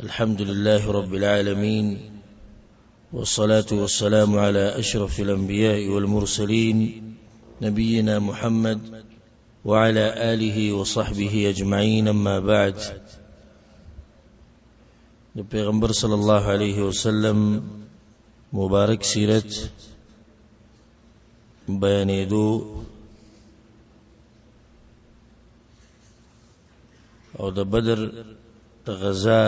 الحمد لله رب العالمين، والصلاة والسلام على أشرف الأنبياء والمرسلين نبينا محمد وعلى آله وصحبه أجمعين. أما بعد، پیغمبر صلی الله علیه وسلم مبارک سیرت بیانېدو او د بدر د غزا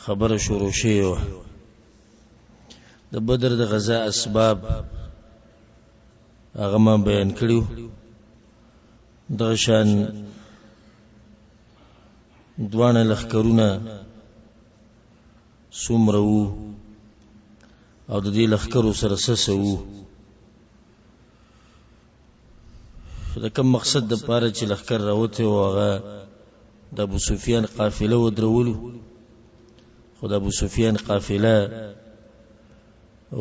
خبر شروع شوه. د بدر د غزا اسباب هغه ما بیان کړیو. د شان دوانه لخرونه څومره وو او د دې لخرو سره څه وو، د کوم مقصد د پاره چې لخر راوته او هغه د ابو سفیان قافله ودرولو. خو د ابو سفیان قافله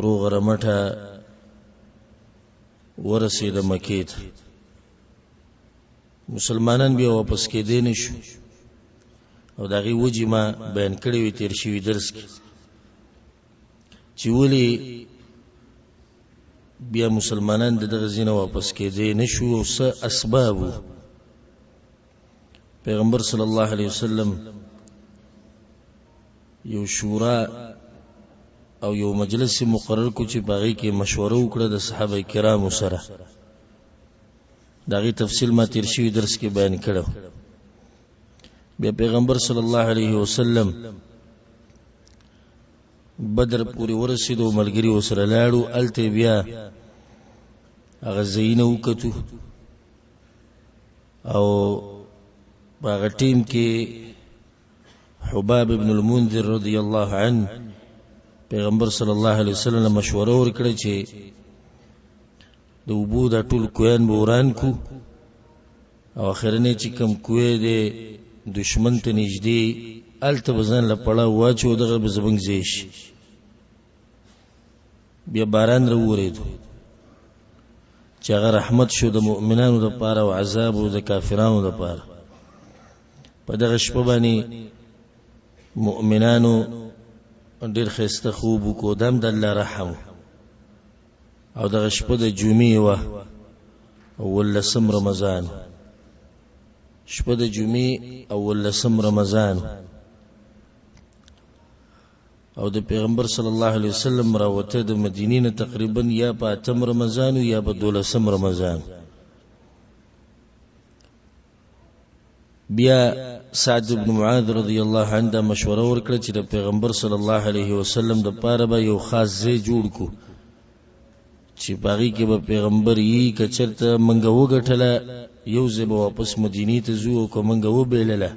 روغ رمټه ورسېده مکې ته. مسلمانان بیا واپس کېدې نشو او دغه وجې ما بیان کړی وی تیر شوی درس کې چې ولې بیا مسلمانان دغه ځینه واپس کېدې نشو او څه اسباب. پیغمبر صلی الله علیه وسلم یو شورا او یو مجلس مقرر کو چې باغی کې مشوره وکړه د صحابه کرامو سره. دغه تفصیل ما تیر شوی درس کې بیان کړو. بیا پیغمبر صلی الله علیه وسلم بدر پوری ورسېدو، ملګری وسره لاړو. الته بیا هغه زینه وکتو او باغ ټیم کې حباب ابن المنذر رضی الله عنه پیغمبر صلی الله علیه وسلم مشوره ورکړه چې د وبو د ټول کویان بوران کو او اخرنه چې کم کوی دی دشمن ته نږدې الته بزن لپړه واچو دغه بزبنګ زیش. بیا باران راوورېدو چې هغه رحمت شو د مؤمنانو لپاره او عذاب او د کافرانو لپاره. په دغه شپه باندې مؤمنانو ډېر ښایسته خوب وکړو، دم د الله رحم. او دغه شپه د جمعې وه او 19 رمضان، شپه د جمعې او 19 رمضان. او د پیغمبر صلی الله علیه وسلم راوته د مدینې نه تقریبا یا په 8 رمضان یا په 12 رمضان. بیا سعد بن معاذ رضی الله عنه دا مشوره ورکړه چې د پیغمبر صلی الله علیه وسلم د پاره به یو خاص ځای جوړ کو چې باغی کې به پیغمبر یې کچرته منګه وګټله یو ځای به واپس مدینې ته ځو او کومنګه وبیلله.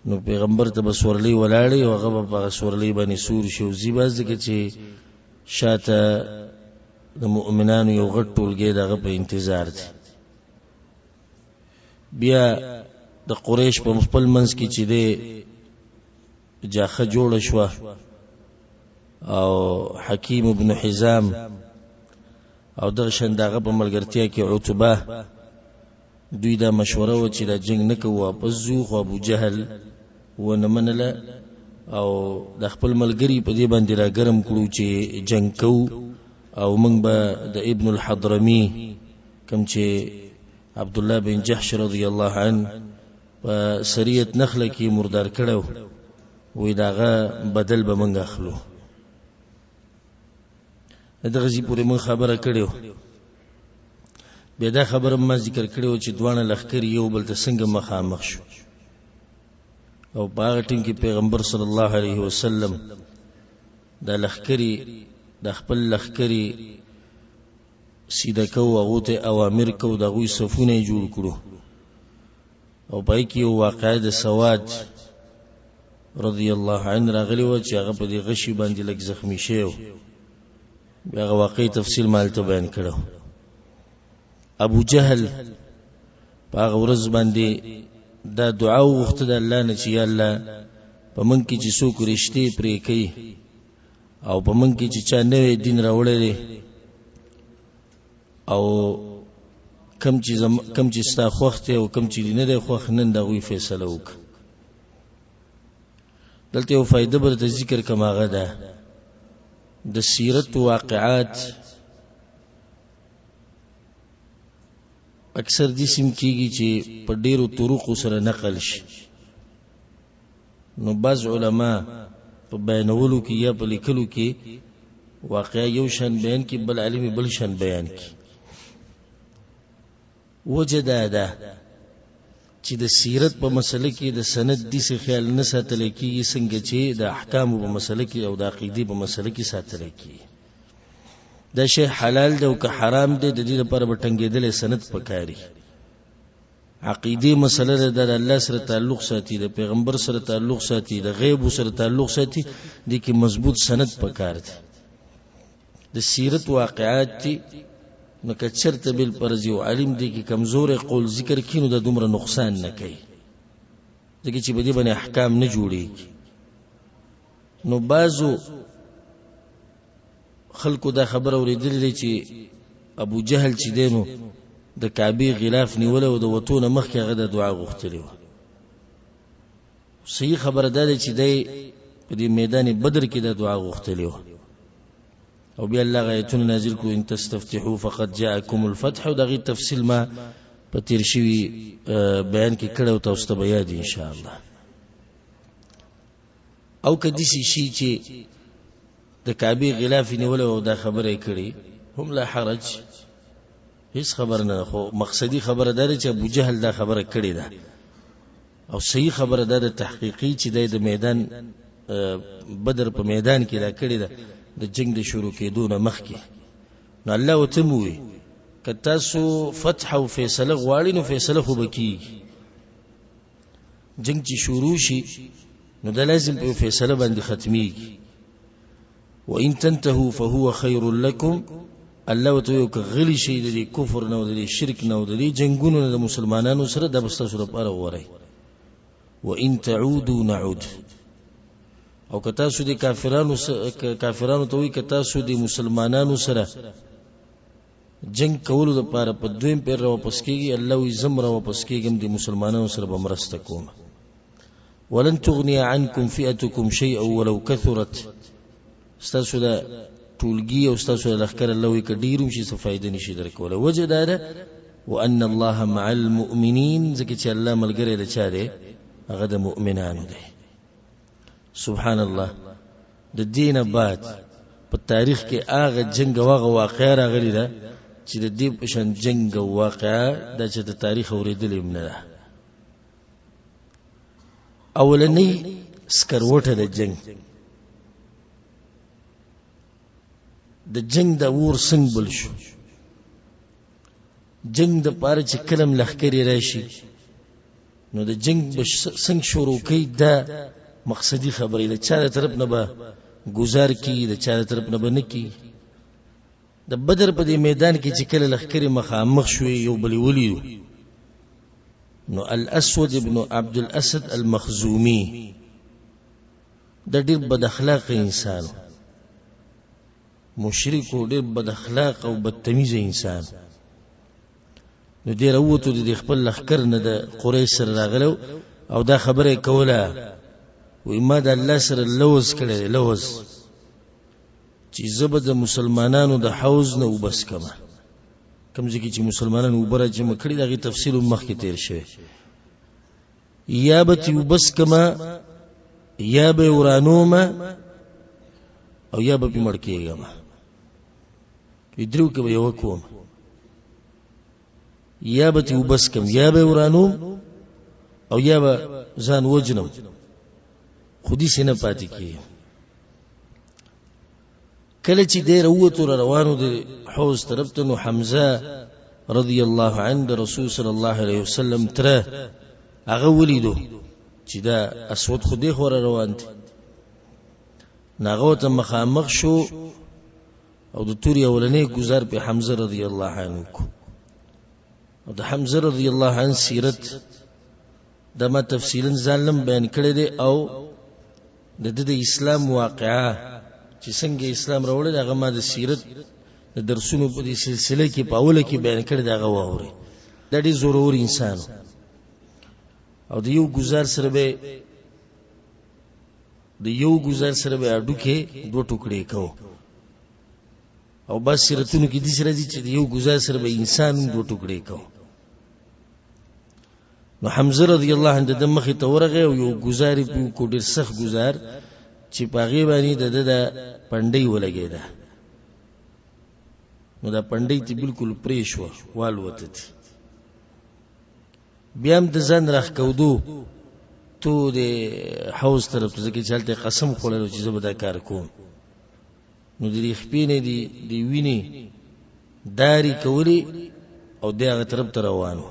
نو پیغمبر ته بسورلی ولاړی او هغه په سورلی باندې سور شو زیباز کې چې شاته د مؤمنانو یو غټ ټولګی دغه په انتظار دی. بیا د قریش په خپل منځ کې چې د جاخه جوړ شو او حکیم ابن حزام او د شندغه په ملګرتیا کې عتبه دوی دا مشوره و چې دا جنگ نکو واپس زو. خو ابو جهل ونه منله او د خپل ملګری په دې باندې را ګرم کړو چې جنگ کو او موږ به د ابن الحضرمي کوم چې عبد الله بن جحش رضی الله عنه په سریت نخله کې مردار کړو وې داغه بدل به موږ اخلو. دغه زی پورې موږ خبره کړو. بیا دا خبره ما ذکر کړو چې دوانه لخر یو بل ته څنګه مخامخ شو او باغ ټیم کې پیغمبر صلی الله علیه وسلم دا لخرې د خپل لخرې سیده کو او ته اوامر کو دغه صفونه جوړ کړو. او پای کې یو واقعه د سواد رضی الله عنه راغلی و چې هغه په دې غشي باندې لږ زخمی شو. بیا هغه واقعي تفصیل مالته بیان کړو. ابو جهل په هغه ورځ باندې دا دعا وغوښته د الله نه چې یا الله په من کې چې څوک رښتې پرې کوي او په من کې چې چا نوې دین راوړی او کم چې ستا خوخت او کم چې نه دی خوخ نن دا وی فیصله وک. دلته یو فائدہ برته ذکر کماغه ده د سیرت واقعات اکثر دي سم کیږي چې په ډیرو طرقو سره نقل شي نو بعض علما په بیانولو کې یا په لیکلو کې واقعا یو شان بیان کې بل عالم بل شان بیان کې وجد ده چې د سیرت په مسله کې د سند دي څه خیال نه ساتل کېږي څنګه چې د احکام په مسله کې او د عقیدې په مسله کې ساتل کېږي دا شی حلال دی او که حرام دی د دې لپاره به ټنګېدل سند پکاري عقیدې مسله د الله سره تعلق ساتي د پیغمبر سره تعلق ساتي د غیب سره تعلق ساتي د کې مضبوط سند پکار دی د سیرت واقعات دي نو کچرته بل پرز یو عالم دی کی کمزور قول ذکر کینو د دومره نقصان نه کوي ځکه چې بده باندې احکام نه جوړيږي نو بعضو خلکو دا خبر اوریدلې چې ابو جهل چې دینو د کعبه غلاف نیول او د وتونه مخکې غدا دعا غوښتلی و صحیح خبره ده چې دی په دې میدان بدر کې د دعا غوښتلی و او بیا الله غایتون نازل کو ان تستفتحوا فقد جاءكم الفتح دغه تفصیل ما په تیر شوی بیان کې کړو تاسو ته بیا دي ان شاء الله او کدي شي چې د کعبه غلاف نیول او دا خبره کړي هم لا حرج هیڅ خبر نه خو مقصدی خبره ده چې ابو جهل دا خبره کړي ده او صحیح خبره ده د تحقیقی چې د میدان بدر په میدان کې دا کړي ده د جنگ د شروع کېدو نه مخکې نو الله وتموي کته سو فتح او فیصله غواړي نو فیصله خو بکی جنگ چې شروع شي نو دا لازم په فیصله باندې ختميږي وان تنتهوا فهو خير لكم الله وتعالى غلی شي د کفر نه او د شرک نه او د جنگونو د مسلمانانو سره د بستاسو لپاره غوړي وان تعودوا نعود او کتا سو د کافرانو ته وی کتا سو د مسلمانانو سره جنگ کولو د پاره په دویم پیر را واپس کیږي الله وی زم را واپس کیږم د مسلمانانو سره به مرسته کوم ولن تغني عنكم فئتكم شيئا ولو كثرت استاسو د ټولګي او استاسو د لخر الله وی کډیرم شي څه فائدہ نشي درکوله وجداده وان الله مع المؤمنين ځکه چې الله ملګری د چا دی هغه د مؤمنانو دی سبحان الله د دینه بعد په تاریخ کې هغه جنگ او واقعا راغلی ده چې د دې په شان جنگ او واقعا د چې د تاریخ اوریدلې نه ده اولنی سکروټه د جنگ د ور څنګه بل شو جنگ د پاره چې کلم لخکری راشي نو د جنگ څنګه شروع کی دا مقصدی خبرې له چا طرف نه به گزار کی د چا طرف نه به نکی د بدر په دې میدان کې چې کله لخکری مخامخ شوی یو بلی ولی نو الاسود ابن عبد الاسد المخزومي د ډېر بد اخلاق انسان مشرک او ډېر بد اخلاق او بدتمیز انسان نو دې راوته د خپل لخر نه د قریش سره راغلو او دا خبره کوله و ما د الله سره لوز کړي لوز چې زبد د مسلمانانو د حوض نه وبس کما کوم ځکه چې مسلمانانو وبره چې مکړي دغه تفصیل مخکې تیر شوی یا به وبس کما یا به ورانوما او یا به مړ کېږم درو کې به یو کوم یا به وبس کم یا به ورانوم او یا به ځان وجنم خودی سینه پاتې کی کله چې ډیر وته روانو د حوض طرف ته نو حمزه رضی الله عنه د رسول صلی الله علیه وسلم تر هغه ولیدو چې دا اسود خودی خور روان دي ناغه ته مخامخ شو او د توري اولنې گزار په حمزه رضی الله عنه کو او د حمزه رضی الله عنه سیرت د ما تفصیلا ظالم بیان کړی دی او د اسلام واقعا چې څنګه اسلام راوړل هغه ما د سیرت د درسونو په دې سلسله کې په اوله کې بیان کړی دی هغه ووري د دې ضرور انسان او د یو گزار سره به د یو گزار سره به اډوکه دوه ټوکړي کو او بس سیرتونو کې دي سره دي چې یو گزار سره به انسان دوه ټوکړي کو. نو حمزه رضی الله عنه د مخې ته ورغه او یو گزاري په کو ډیر سخت گزار چې پاغي باندې د پندې ولګیدا. نو دا پندې ته بالکل پرې شو والوته دي. بیا هم د ځان راخ کودو تو د حوض طرف ته ځکه چلته قسم خورلو چې زه به دا کار کوم. نو د خپینې دی ویني داری کولی او دغه طرف ته روانو.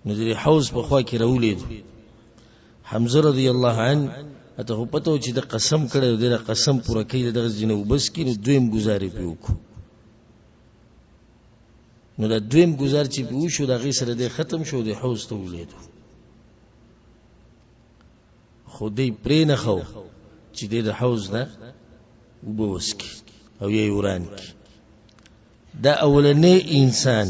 نو د حوض په خوا کې راولید حمزه رضی الله عنه اته پته چې د قسم کړو د قسم پوره کړي دغه جنو بس کې نو دویم گزارې پیوکو. نو دا دویم گزار چې پیو شو دغه سره د ختم شو د حوض ته ولیدو. خودی پرې نه خو چې د حوض نه وبوسکی او یې وران کی. دا اولنې انسان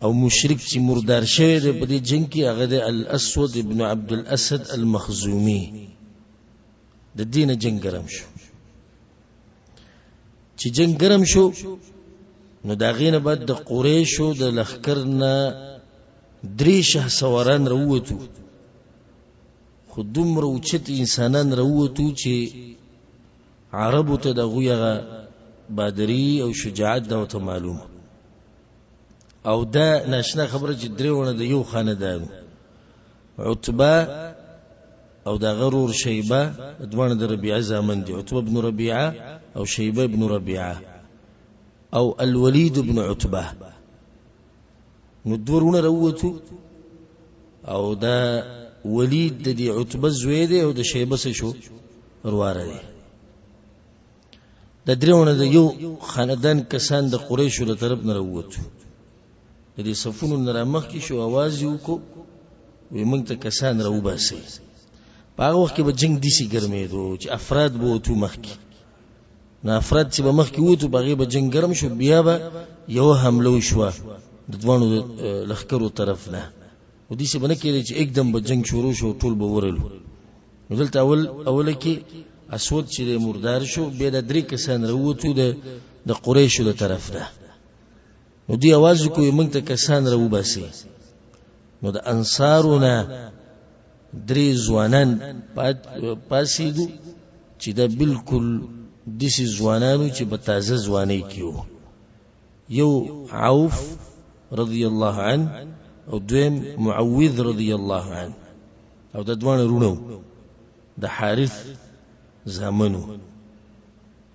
او مشرک چې مردار شوی دی په دې جنگ کې هغه د الاسود ابن عبد الاسد المخزومي د دینه جنگ ګرم شو. چې جنگ ګرم شو نو دا غینه بعد د قریشو د لخر نه 3 شه سواران راووتو. خودم روچت انسانان راووتو چې عربو ته د غویغه بادری او شجاعت دا ته معلوم. او دا ناشنا خبره چې درېونه د یو خاندان عتبه او دا غرور شیبه دوانه د ربيعه زامن دي. عتبه ابن ربيعه او شیبه ابن ربيعه او الولید ابن عتبه. نو دورونه راووتو او دا ولید د دې عتبه زوی دی او د شیبه څه شو ورواره دی. د درېونه د یو خاندان کسان د قریشو له طرف نه راووتو. د دې صفونو نه مخ کې شو आवाज یو کو وي موږ ته کسان راو باسي. په هغه وخت کې به جنگ دي سي ګرمېدو چې افراد بو تو مخ کې. نه افراد چې به مخ کې وته بغي به جنگ ګرم شو بیا به یو حمله شو د دوانو لخرو طرف نه. و دې څه باندې کې چې एकदम به جنگ شروع شو ټول به ورلو. دلته اول کې اسود چې مردار شو بیا د 3 کسان راوته د قریشو له طرف نه. نو دی आवाज کوي موږ ته کسان راو باسي. نو د انصارونه 3 ځوانان پاسیدو چې دا بالکل دسی ځوانانو چې په تازه ځواني کیو. یو عوف رضی الله عنه او دویم معوذ رضی الله عنه او د دوانه رونو د حارث زامنو.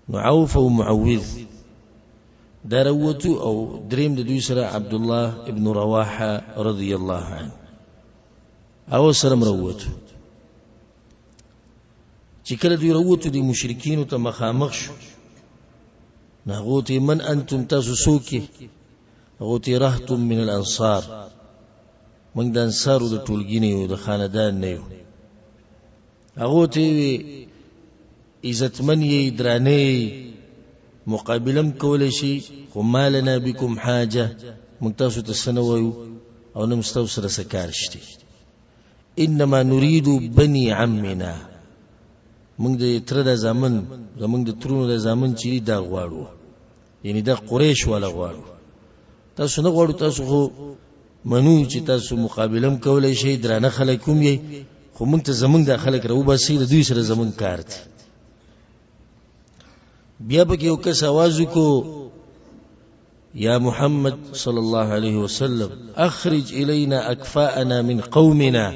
نو عوف او معوذ دروتو او دریم د دوی سره عبد الله ابن رواحه رضی الله عنه او سره مروتو. چې کله دوی وروتو د مشرکین ته مخامخ شو نغوتی من انتم تاسو سوکي غوتی رهتم من الانصار من د انصارو د ټولګینې او د خاندان نه یو. غوتی عزتمن یې درانه مقابلم کول شي خو مالنا بكم حاجه منتاسو تسنوي او نمستو سره سکار شتي. انما نريد بني عمنا موږ د تر د زمن زمونږ د ترونو د زمن چې دا غواړو یعنی د قریش ولا غواړو. تاسو نه غواړو تاسو خو منو چې تاسو مقابلم کولای شي درانه خلکوم یې خو موږ ته زمونږ د خلک راو باسي د دوی سره زمون کار دي. بیا به یو کس आवाज کو یا محمد صلی الله علیه وسلم اخرج الینا اکفاءنا من قومنا.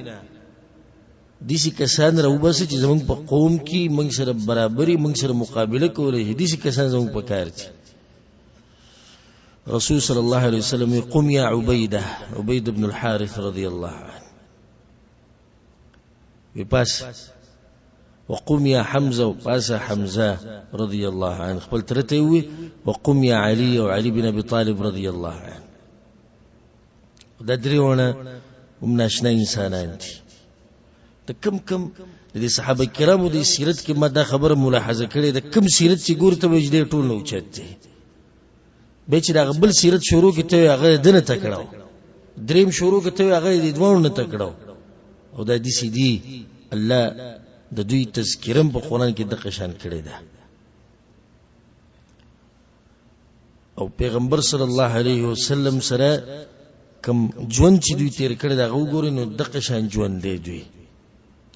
دیسی کسان راو باسي چې زمونږ په قوم کې موږ سره برابرۍ موږ سره مقابله کولای شي. دیسی کسان زمونږ په کار دي. رسول صلی الله علیه وسلم قم یا عبید بن الحارث رضی الله عنه وپاس وقم یا حمزه وپاس حمزه رضی الله عنه خپل ترته وي وقم یا علی او علی بن ابي طالب رضی الله عنه. دا دریونه هم ناشنا انسانان دي. د کم د صحابه کرامو د سیرت کې ما دا خبره ملاحظه کړې ده. کم سیرت چې ګورته وجدي ټول نو چته به چې دا بل سیرت شروع کته هغه دنه تکړه دریم شروع کته هغه د دوه نه تکړه او دا دي سي دي الله د دوی تذکرم په قران کې د قشان کړی ده او پیغمبر صلی الله علیه وسلم سره کم ژوند چې دوی تیر کړی دا وګورئ نو د قشان ژوند دی دوی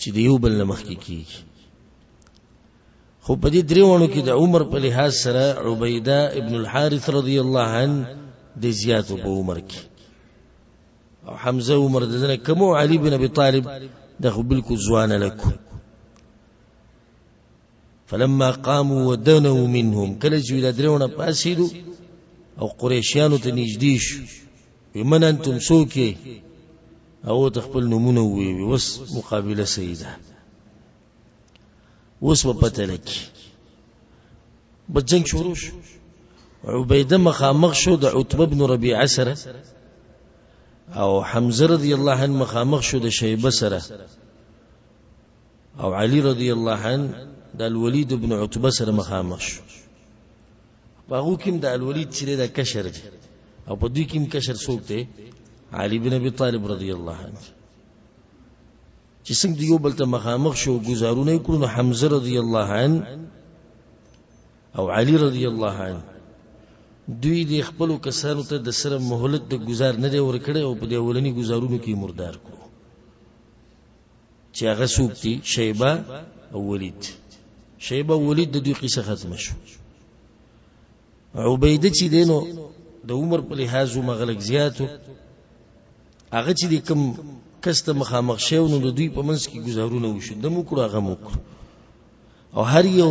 چې د یو بل مخ کې کیږي خو په دې دریوانو کې د عمر په لحاظ سره عبیده ابن الحارث رضی الله عنه د زیاتو په عمر کې او حمزه عمر دنه کوم علي بن ابي طالب د خو بالکل ځوان لکو فلما قاموا ودنوا منهم کله چې د دریوانو پاسیدو او قریشیانو ته نږدې شو ومن انتم سوکي او تخپل نمونه وی وس مقابله سیده وس په پته لکی بجنګ شروع شو عبیده مخامخ شو د عتبه بن ربيعه سره او حمزه رضی الله عنه مخامخ شو د شیبه سره او علي رضی الله عنه د الولید بن عتبه سره مخامخ شو باغو کیم د الولید چې د کشر دی او په دوی کیم کشر څوک دی علي بن ابي طالب رضی الله عنه چې څنګه دیو بل ته مخامخ شو گزارونه کړو حمزه رضی الله عنه او علي رضی الله عنه دوی د خپل کسانو ته د سره مهلت د گزار نه دی ورکړي او په دې ولني گزارونو کې مردار کړو چې هغه څوک دي شیبه او ولید شیبه او ولید د دوی قصه ختم شو عبیده چې دینو د عمر په لحاظ مغلق زیاتو هغه چې د کوم کسته مخامخ شو نو د دوی په منځ کې گزارونه وشو د مو کړه هغه مو او هر یو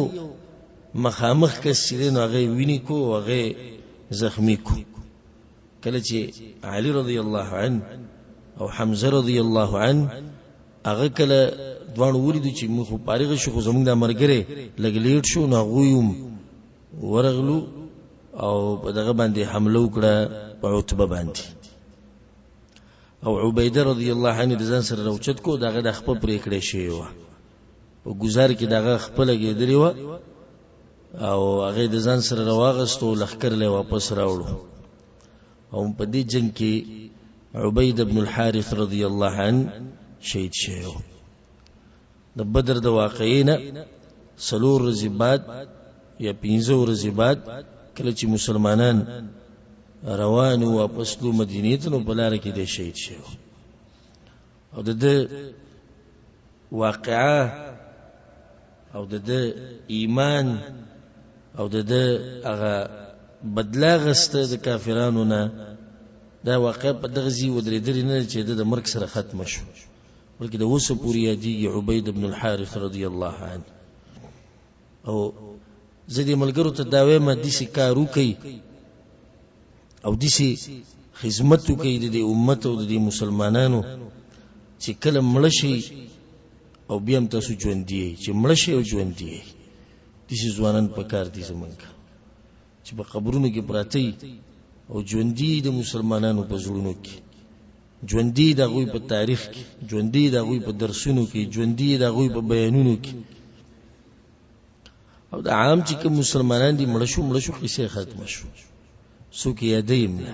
مخامخ کس چې نو هغه ویني کو هغه زخمی کو کله چې علي رضی الله عنه او حمزه رضی الله عنه هغه کله دوان ولیدو چې مخ پارغه شو زمونږ د مرګره لګلیټ شو نو غویم ورغلو او په دغه باندې حمله وکړه په عتبه باندې او عبیده رضی الله عنه د ځان سره راوچت کو دغه د خپل پرې کړې شی و په گزار کې دغه خپل کېدلی و او هغه د ځان سره راوغستو لخر له واپس راوړو او په دې جنگ کې عبیده ابن الحارث رضی الله عنه شهید شو د بدر د واقعینا سلور رزبات یا 15 رزبات کله چې مسلمانان روان او واپس لو مدینې ته نو بلاره کې د شهید شو او د واقعه او د ایمان او د هغه بدلا غسته د کافرانو نه دا واقع په دغه ځای ودرېدل نه چې د مرګ سره ختم شو بلکې د وسه پوری یادی عبید ابن الحارث رضی الله عنه او زدي ملګرو ته دا وایم د دې کارو کوي او د دې خدمت کوي د امت او د مسلمانانو چې کله ملشي او بیا هم تاسو ژوند دی چې ملشي او ژوند دی د دې ځوانان په کار دي زمونږ چې په قبرونو کې پراته او ژوند دی د مسلمانانو په زړونو کې ژوند دی د غوي په تاریخ کې ژوند دی د غوي په درسونو کې ژوند دی د غوي په بیانونو کې او د عام چې کوم مسلمانان دي مړشو قصه ختم شو سو کې یادیم نه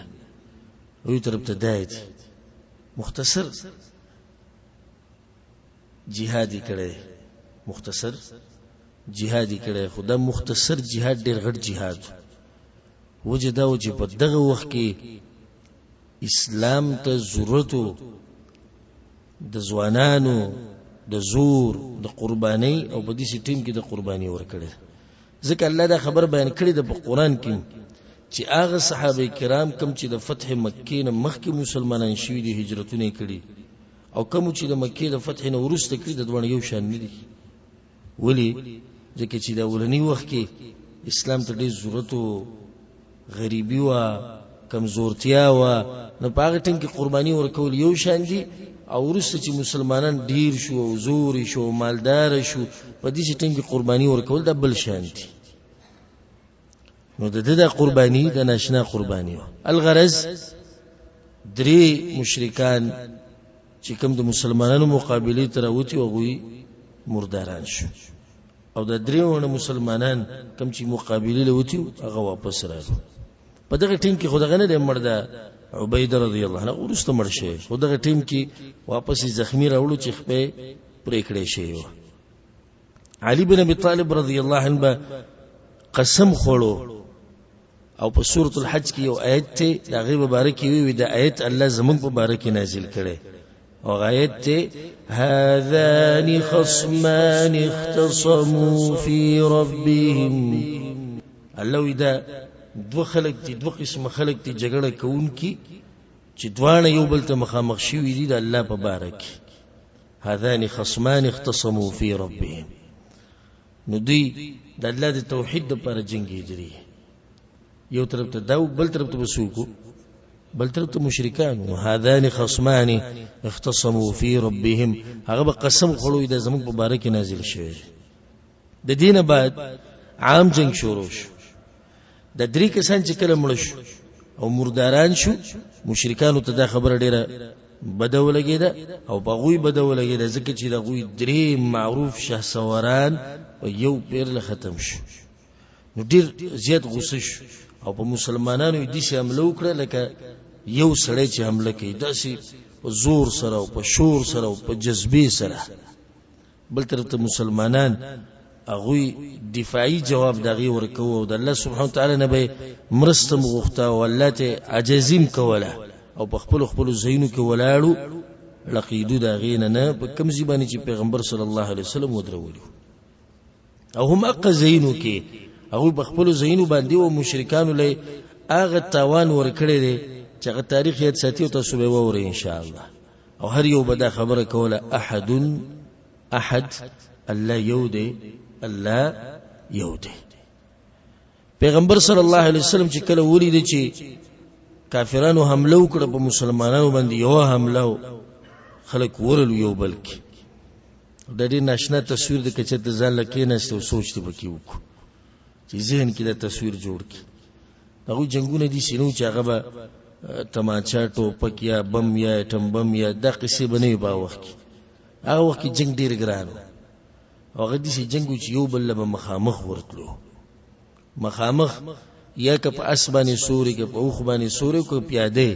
وي تر ابتدایت مختصر جهادي کړي مختصر جهادي کړي خدا مختصر جهاد ډېر غټ جهاد وجدا او چې په دغه وخت کې اسلام ته ضرورت د ځوانانو د زور د قرباني او په دې سیټیم کې د قرباني ورکړي ځکه الله دا خبر بیان کړی د قرآن کې چې هغه صحابه کرام کم چې د فتح مکه نه مخکې مسلمانان شوي دي هجرتونه کړي او کوم چې د مکه د فتح نه ورسته کړي د دوه یو شان نه دي ولی ځکه چې د ولنی وخت کې اسلام ته ډېر ضرورت او غریبي او کمزورتیا او نه پاغه ټیم کې قرباني ورکول یو شان دي او ورسته چې مسلمانان ډیر شو او زور شو مالدار شو په دې ټیم کې قرباني ورکول د بل شان دي نو د قرباني د ناشنا قرباني الغرض درې مشرکان چې کوم د مسلمانانو مقابله تر اوتی او غوي مرداران شو او د دریونه مسلمانان کوم چې مقابله لوتی هغه واپس راغلو په دغه ټیم کې خدای نه مرده عبیده رضی الله عنه ورسته مرشه په دغه ټیم کې واپس زخمی راوړو چې خپې پریکړه شي. علي بن ابي طالب رضی الله عنه قسم خوړو او په سورۃ الحج کې یو آیت ته د غیب مبارک وی د آیت الله زمون په مبارک نازل کړي او آیت ته هذان خصمان اختصموا في ربهم. الله دا دو خلق دي، دو قسم خلق دي جګړه کوونکی چې دوانه یو بل ته مخامخ شوي دي د الله په بارک. هذان خصمان اختصموا في ربهم. نو دی د الله د توحید لپاره جنگي دي، یو طرف ته دا بل طرف ته وسوکو بل طرف ته مشرکان. هذان خصمان اختصموا في ربهم، هغه قسم خړوي د زموږ په بارک نازل شوی. د دینه بعد عام جنگ شروع شو. د درې کسان چې کله مړ شو او مرداران شو، مشرکانو ته دا خبره ډیره بده ولګیده او په غوی بده ولګیده، ځکه چې د غوی درې معروف شهسواران په یو پیر له ختم شو. نو ډیر زیات غوسه شو او په مسلمانانو دې شي حمله وکړه لکه یو سړی چې حمله کوي، داسې په زور سره او په شور سره او په جذبې سره. بل طرف ته مسلمانان هغوی دفاعي جواب دغه ورکوه او د الله سبحانه وتعالی نه به مرسته مغوښته او الله ته عجزیم کوله او په خپل زینو کې ولاړو لقیدو دغه نه په کوم ځبانه چې پیغمبر صلی الله علیه وسلم ودرولو او هم اق زینو کې هغه په خپل زینو باندې او مشرکانو له هغه تاوان ورکړي دي چې هغه تاریخ یې ساتي او تاسو به ووري ان شاء الله. او هر یو به دا خبره کوله احد الله یودي الله یودي. پیغمبر صلی الله علیه وسلم چې کله ولید چې کافرانو حمله وکړه په مسلمانانو باندې، یو حمله خلک ورل یو بلک د دې ناشنا تصویر د کچې د ځان لکه نهسته او سوچ ته بکی وکړو چې ذهن کې د تصویر جوړ کی. هغه جنگونه دي سينو چې هغه به تماچا ټوپک یا بم یا ټم بم یا د قصې بنوي په وخت کې. هغه وخت کې جنگ ډیر ګران هغه دي چې جنگ چې یو بل به مخامخ ورتلو، مخامخ یا که په اسبانه سوري کې په اوخ باندې سوري کو پیاده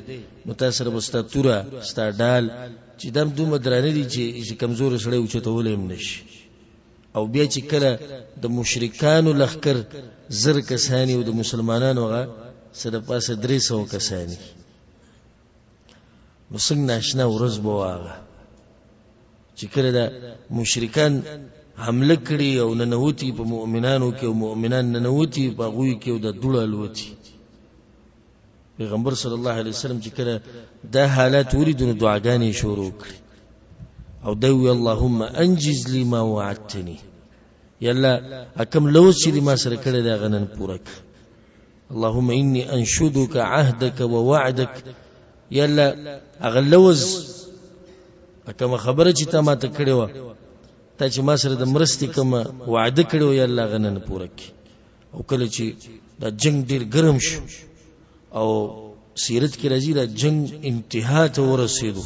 نو تاسو سره بستا تورا ستا ډال چې دم دومره درانه دي چې کمزور سره اوچتول هم نشي. او بیا چې کله د مشرکانو لخر زر کسانی او د مسلمانانو هغه سره پاسه 300 کسانی، نو څنګه ناشنا ورځ بواغه چې کله د مشرکان حمله کړي او ننوتی په مؤمنانو کې او مؤمنان ننوتی په غوي کې او د دوړه لوتی. پیغمبر صلی الله علیه وسلم چې کله دا حالات وریدو دعاګانې شروع کړې او دوی اللهم انجز لي ما وعدتني، یا الله حکم لوز چې ما سره کړی دا غنن پوره ک. اللهم اني انشدك عهدك ووعدك، یا الله هغه لوز حکم خبره چې تا ما ته کړی و تا چې ما سره د مرستې کوم وعده کړو یا الله غنن پوره ک. او کله چې دا جنگ ډیر ګرم شو او سیرت کې راځي دا جنگ انتها ته ورسېدو،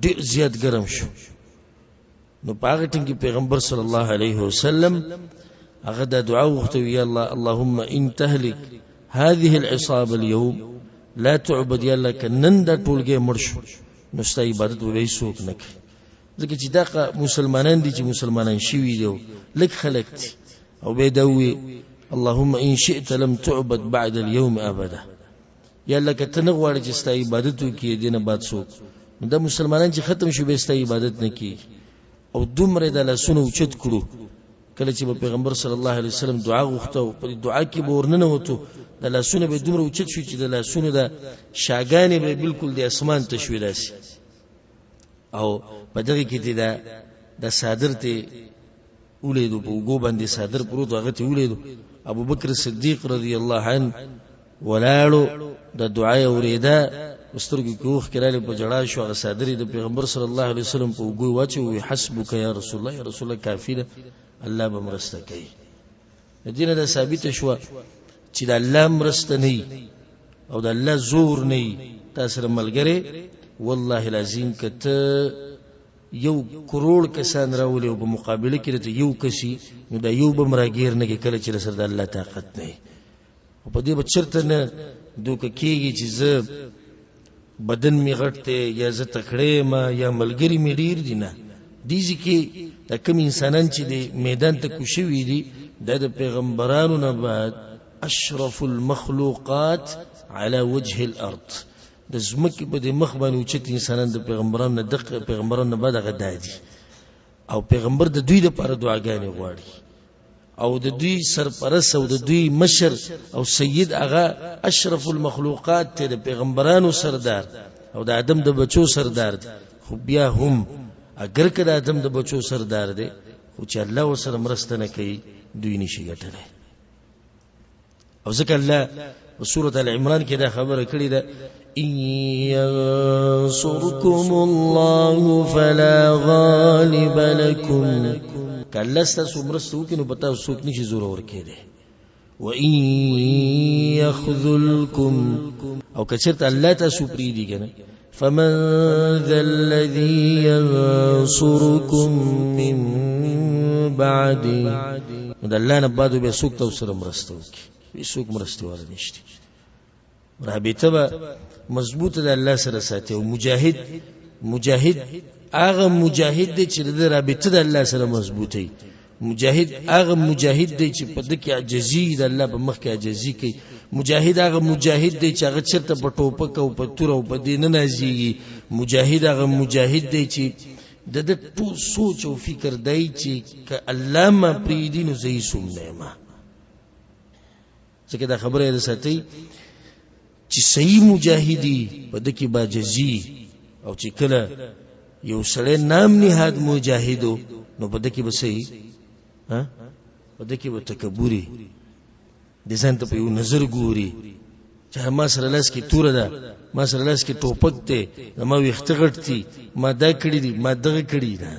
ډیر زیات ګرم شو. نو پاغه ټینګي پیغمبر صلی الله علیه وسلم هغه د دعا وغوښته، یا الله اللهم ان تهلك هذه العصابه اليوم لا تعبد، یا الله کنن دا ټولګه مرشو نو ست عبادت وې څوک نه کوي. ځکه چې دا مسلمانان دي چې مسلمانان شوي دي لک خلق دي. او به دوی اللهم ان شئت لم تعبد بعد اليوم ابدا، یا الله کته نه غواړي چې ست عبادت وکړي دینه بعد څوک. دا مسلمانان چې ختم شو به ست عبادت نه کوي او دومره د لاسونو چت کړو. کله چې پیغمبر صلی الله علیه وسلم دعا غوښته او په دعا کې به ورننه وته د لاسونو به دومره چت شو چې د لاسونو د شاګانې به بالکل د اسمان ته شوې داسي. او په دغه کې د صادر ته ولیدو په وګو باندې صادر پروت هغه ته ولیدو. ابو بکر صدیق رضی الله عنه ولاړو د دعای اوریدا مسترګو کوخ کړه په جړا شو. هغه صادر د پیغمبر صلی الله علیه وسلم په وګو واچو حسبک یا رسول الله، یا رسول الله کافی ده، الله به مرسته کوي. دینه دا ثابت شو چې د الله مرسته نه او د الله زور نه تاسو ملګری. والله لازم کته یو کروڑ کسان راولي او په مقابله کې ته یو کسي نو دا یو بمراګیر نه کله چې سره د الله طاقت نه او په دې بچرته نه دوک کېږي چې زه بدن می غټته یا زه تکړه ما یا ملګری می ډیر دي نه. دیږي کې د کوم انسانان چې د میدان ته کوشوي دي د پیغمبرانو نه بعد اشرف المخلوقات على وجه الارض د زمکه په د مخ باندې چې انسانان د پیغمبرانو نه دغه پیغمبرانو نه بعد غدادي او پیغمبر د دوی لپاره دعاګانې غواړي او د دوی سرپرست او د دوی مشر او سید هغه اشرف المخلوقات ته د پیغمبرانو سردار او د آدم د بچو سردار دی خو بیا هم اگر که د آدم د بچو سردار دی خو چې الله ورسره مرسته نه کوي دوی نشي ګټلی او ځکه الله په سورة العمران کې دا خبره کړې ده إن ينصركم الله فلا غالب لكم کله ستاسو مرسته وکړي نو پتا څوک نشي زور ورکړي وإن يخذلكم او کچرته الله تاسو پریدي کنه فمن ذا الذي ينصركم من بعد د الله نه بعد به څوک تاسو سره مرسته وکړي څوک مرسته ولا نشته رابطه به مضبوطه د الله سره ساتي او مجاهد هغه مجاهد دی چې د رابطه د الله سره مضبوطه مجاهد هغه مجاهد دی چې په دغه عجزي د الله په مخ کې عجزي کوي مجاهد هغه مجاهد دی چې هغه چرته په ټوپک او په تور او په دین نه نازيږي مجاهد هغه مجاهد دی چې د ټول سوچ او فکر دی چې ک الله ما پریدي نو زئی سوم نه ما ځکه دا خبره ده ساتي چې صحیح مجاهدی په دکی باجزي او چې کله یو سړی نام نهاد مجاهدو نو په دکی به صحیح ها په دکی به تکبوري د ځان ته په یو نظر ګوري چې ما سره لاس کې تور ده ما سره لاس کې ټوپک ته ما ویخت غټتي ما دا کړی دي ما دغه کړی ده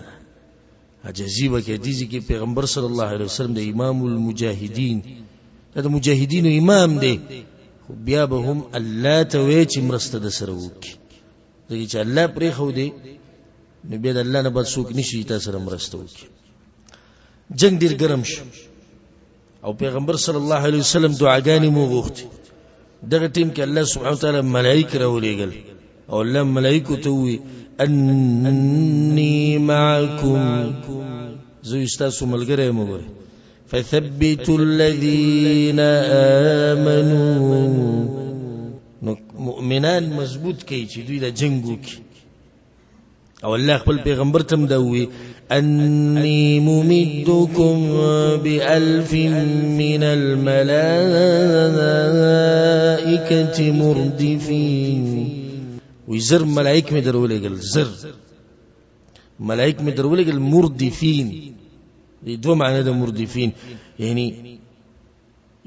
عجزي وکړي دي چې پیغمبر صلی الله علیه وسلم د امام المجاهدین دا مجاهدین امام دی بیا به هم الله ته وی چې مرسته د سره وکړي دغه چې الله پرې خو دی نو بیا د الله نه بل څوک نشي تاسو سره مرسته وکړي جنگ ډیر ګرم شو او پیغمبر صلی الله علیه وسلم دعاګانې مو غوښتي دغه ټیم کې الله سبحانه وتعالى ملائکه راولېګل او الله ملائکه ته وی انی معکم زه تاسو ملګری یم وګورئ فثبتوا الذين آمنوا مؤمنان مضبوط کوي چې دوی د جنگ وکړي او الله خپل پیغمبر تم دا وی انی ممدکم بألف من الملائکة مردفین وی زر ملائک میں درولېګل زر ملائک میں درولېګل مردفین دي دو معنی د مردفین یعنی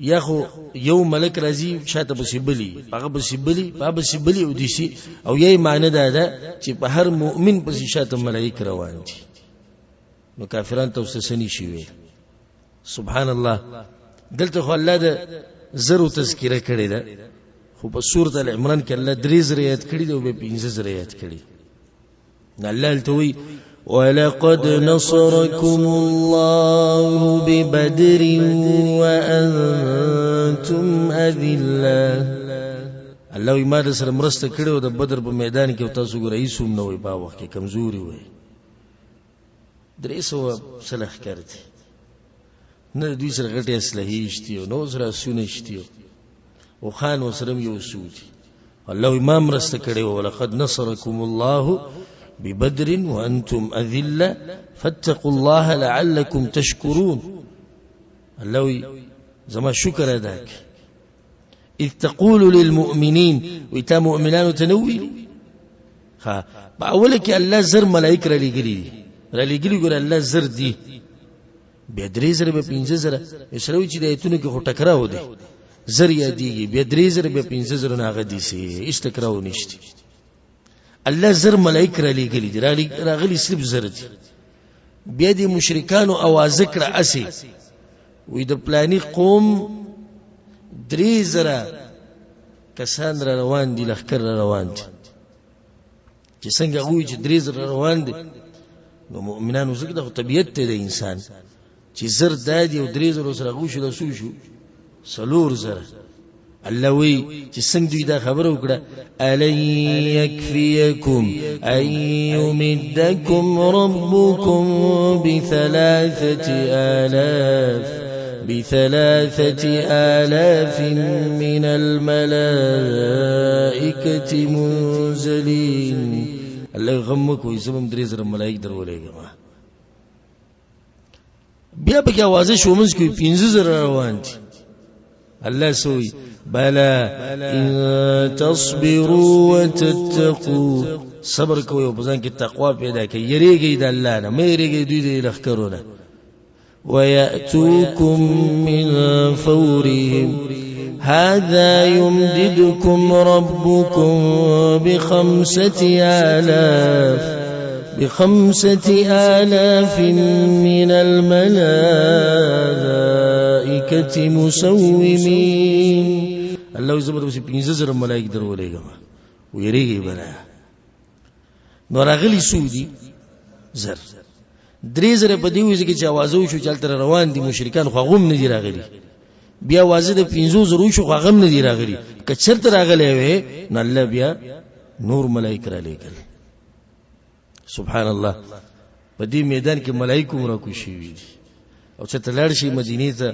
یا خو یو ملک راځي شاته بسبلی هغه بسبلی او دیسی او یی معنی ده چې په هر مؤمن په شاته ملائک روان دي نو کافرانو ته وسسنی شي سبحان الله دلته خو الله د زرو تذکرہ کړی ده خو په سورۃ العمران کې الله درې زریات کړی دی او به 15 زریات کړی نه الله التوي ولقد نصركم الله ببدر وأنتم أذلة الله ما د سره مرسته کړو د بدر په میدان کې تاسو ګورئ سوم نه وي په وخت کې کمزوري وي درې سو صلح کړی نه دوی سره غټي اصلي شتي نو سره سونه شتي او خان وسرم یو سودي الله ما مرسته کړو ولقد نصركم الله ببدر وأنتم أذلة فاتقوا الله لعلكم تشكرون الله زما شكر ذاك إذ تقول للمؤمنين وإتا مؤمنان تنوي بأولك الله زر ملائك رالي قلي قول الله زر دي بيدري زر بپینځه زر اسروي چې د ایتونو کې خټکراو دي زر یا دیږي بيدري زر بپینځه زر نه غدي سي استکراو نشته الله زر ملائک را لګلی دي راغلی صرف زر دي بیا دي مشرکانو आवाज کړه اسي وې د پلاني قوم درې زره کسان را روان دي لخر را روان دي چې څنګه وې چې درې زره روان دي نو مؤمنانو زګه د طبيعت ته د انسان چې زر دادي او درې زره سره غوښه د سوشو سلور زره الله وی چې څنګه دوی دا خبره وکړه الن یکفیکم ان یمدکم ربکم بثلاثة آلاف من الملائكة منزلين الله غمك ويسمم 3000 ملائک درولېګم بیا به आवाज شو منځ کې 15000 روان دي الله سوي بلا ان تصبروا وتتقوا صبر کوئ او ځان کې تقوا پیدا کړئ یریږئ د الله نه مې یریږئ دوی د لخرونه ويأتوكم من فورهم هذا يمددكم ربكم بخمسة آلاف من الملائكة مسومين الله زبر بس 15000 ملائک درولېګم ویریږي بلا نور اغلی سودی زر 3000 په دی وځي کې چې आवाज شو چلته روان دي مشرکان خو غوم نه دی راغلي بیا आवाज د 15000 شو غوم نه دی راغلي کچرته راغلي وي نو الله بیا نور ملائک را لېګل سبحان الله په دې میدان کې ملائکه مرا کوشي وي او چې تلل شي مدینه ته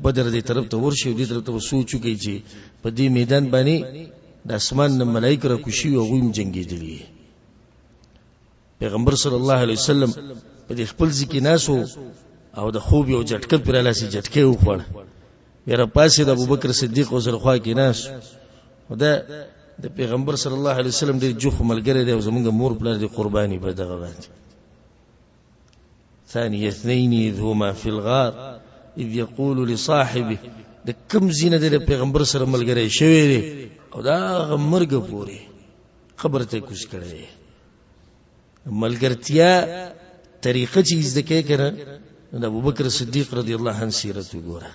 بدر دې طرف ته ورشي دې طرف ته سوچو کوي چې په دې میدان باندې د اسمان ملائکه را کوشي او غویم جنگي دي پیغمبر صلی الله علیه وسلم په دې خپل ځکه ناسو او د خوب یو جټکه پر لاسي جټکه وخوړ بیا پاسې د ابوبکر صدیق او زرخوا کې ناس او د پیغمبر صلی الله علیه وسلم د جوخ ملګری دی او زمونږ مور پلار دی قرباني په دغه باندې ثاني اثنين اذ هما في الغار اذ يقول لصاحبه د کم زینه د پیغمبر سره ملګری شوی دی او دا مرګ پوري خبر ته کوش کړي ملګرتیا طریقه چې زده کړه د ابوبکر صدیق رضی الله عنه سیرت وګوره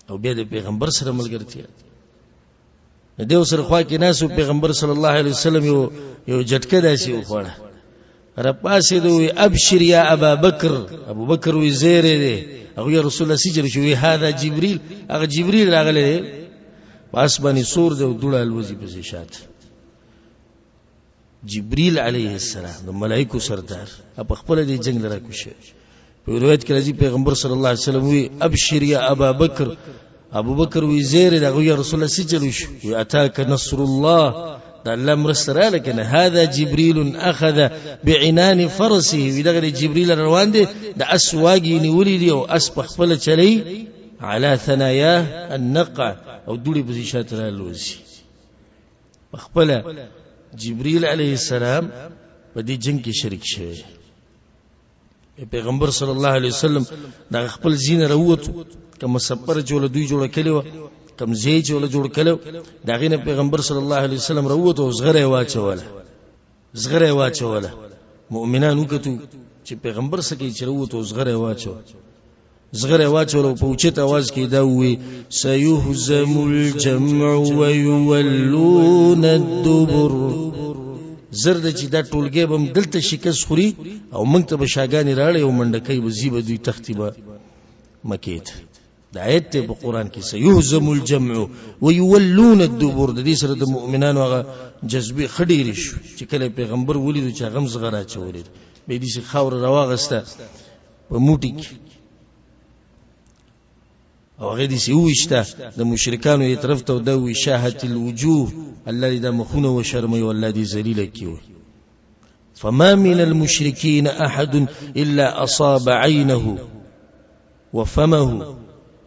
او بیا د پیغمبر سره ملګرتیا دیو سره خوا کې ناسو پیغمبر صلی الله علیه وسلم یو جټکه داسي وخوړه را پاسې دوی ابشر یا ابا بکر ابو بکر وی زیره دی او یا رسول الله سجل شو هذا جبريل هغه جبريل راغله پاس باندې سور دی دوړه الوزي په شات جبريل علیه السلام د ملائکه سردار په خپل دی جنگ لره کوشه په روایت کې راځي پیغمبر صلی الله علیه وسلم وی ابشر یا ابا بکر ابو بکر وی زیر دغه یا رسول الله سجل شو وی اتاک نصر الله دا الله مرسره لکنه هذا جبريل اخذ بعنان فرسه وی دغه جبريل روان دي د اسواګي نیولې دی او اس په خپل چلی على ثناياه النقع او دوړي په شاته لوزي په خپل جبريل عليه السلام په دې جنگ کې شریک شوی پیغمبر صلی الله علیه وسلم د خپل زین وروته کوم سفر جوړ دوی جوړ کړي کوم زی جوړ کړي دا غینه پیغمبر صلی الله علیه وسلم وروته او زغره واچوله مؤمنانو کتو چې پیغمبر سکی چې وروته او زغره واچوله په اوچت आवाज کې دا وی سيهزم الجمع ويولون الدبر زرد چې دا ټولګي بم دلته شکست خوري او موږ ته بشاګانی راړي او منډکې وزيبه دوی تختيبه مکیت د آیت په قران کې سيهزم الجمع ويولون الدبر د دې سره د مؤمنانو هغه جذبه خډيري شو چې کله پیغمبر ولیدو چې غم زغرا چولې به دې خاور رواغسته په موټی او هغه دې سويشته د مشرکانو یې طرف ته د وشاهت الوجوه الذي د مخونه و شرمي والذي ذلیل کیو فما من المشركين احد الا اصاب عينه وفمه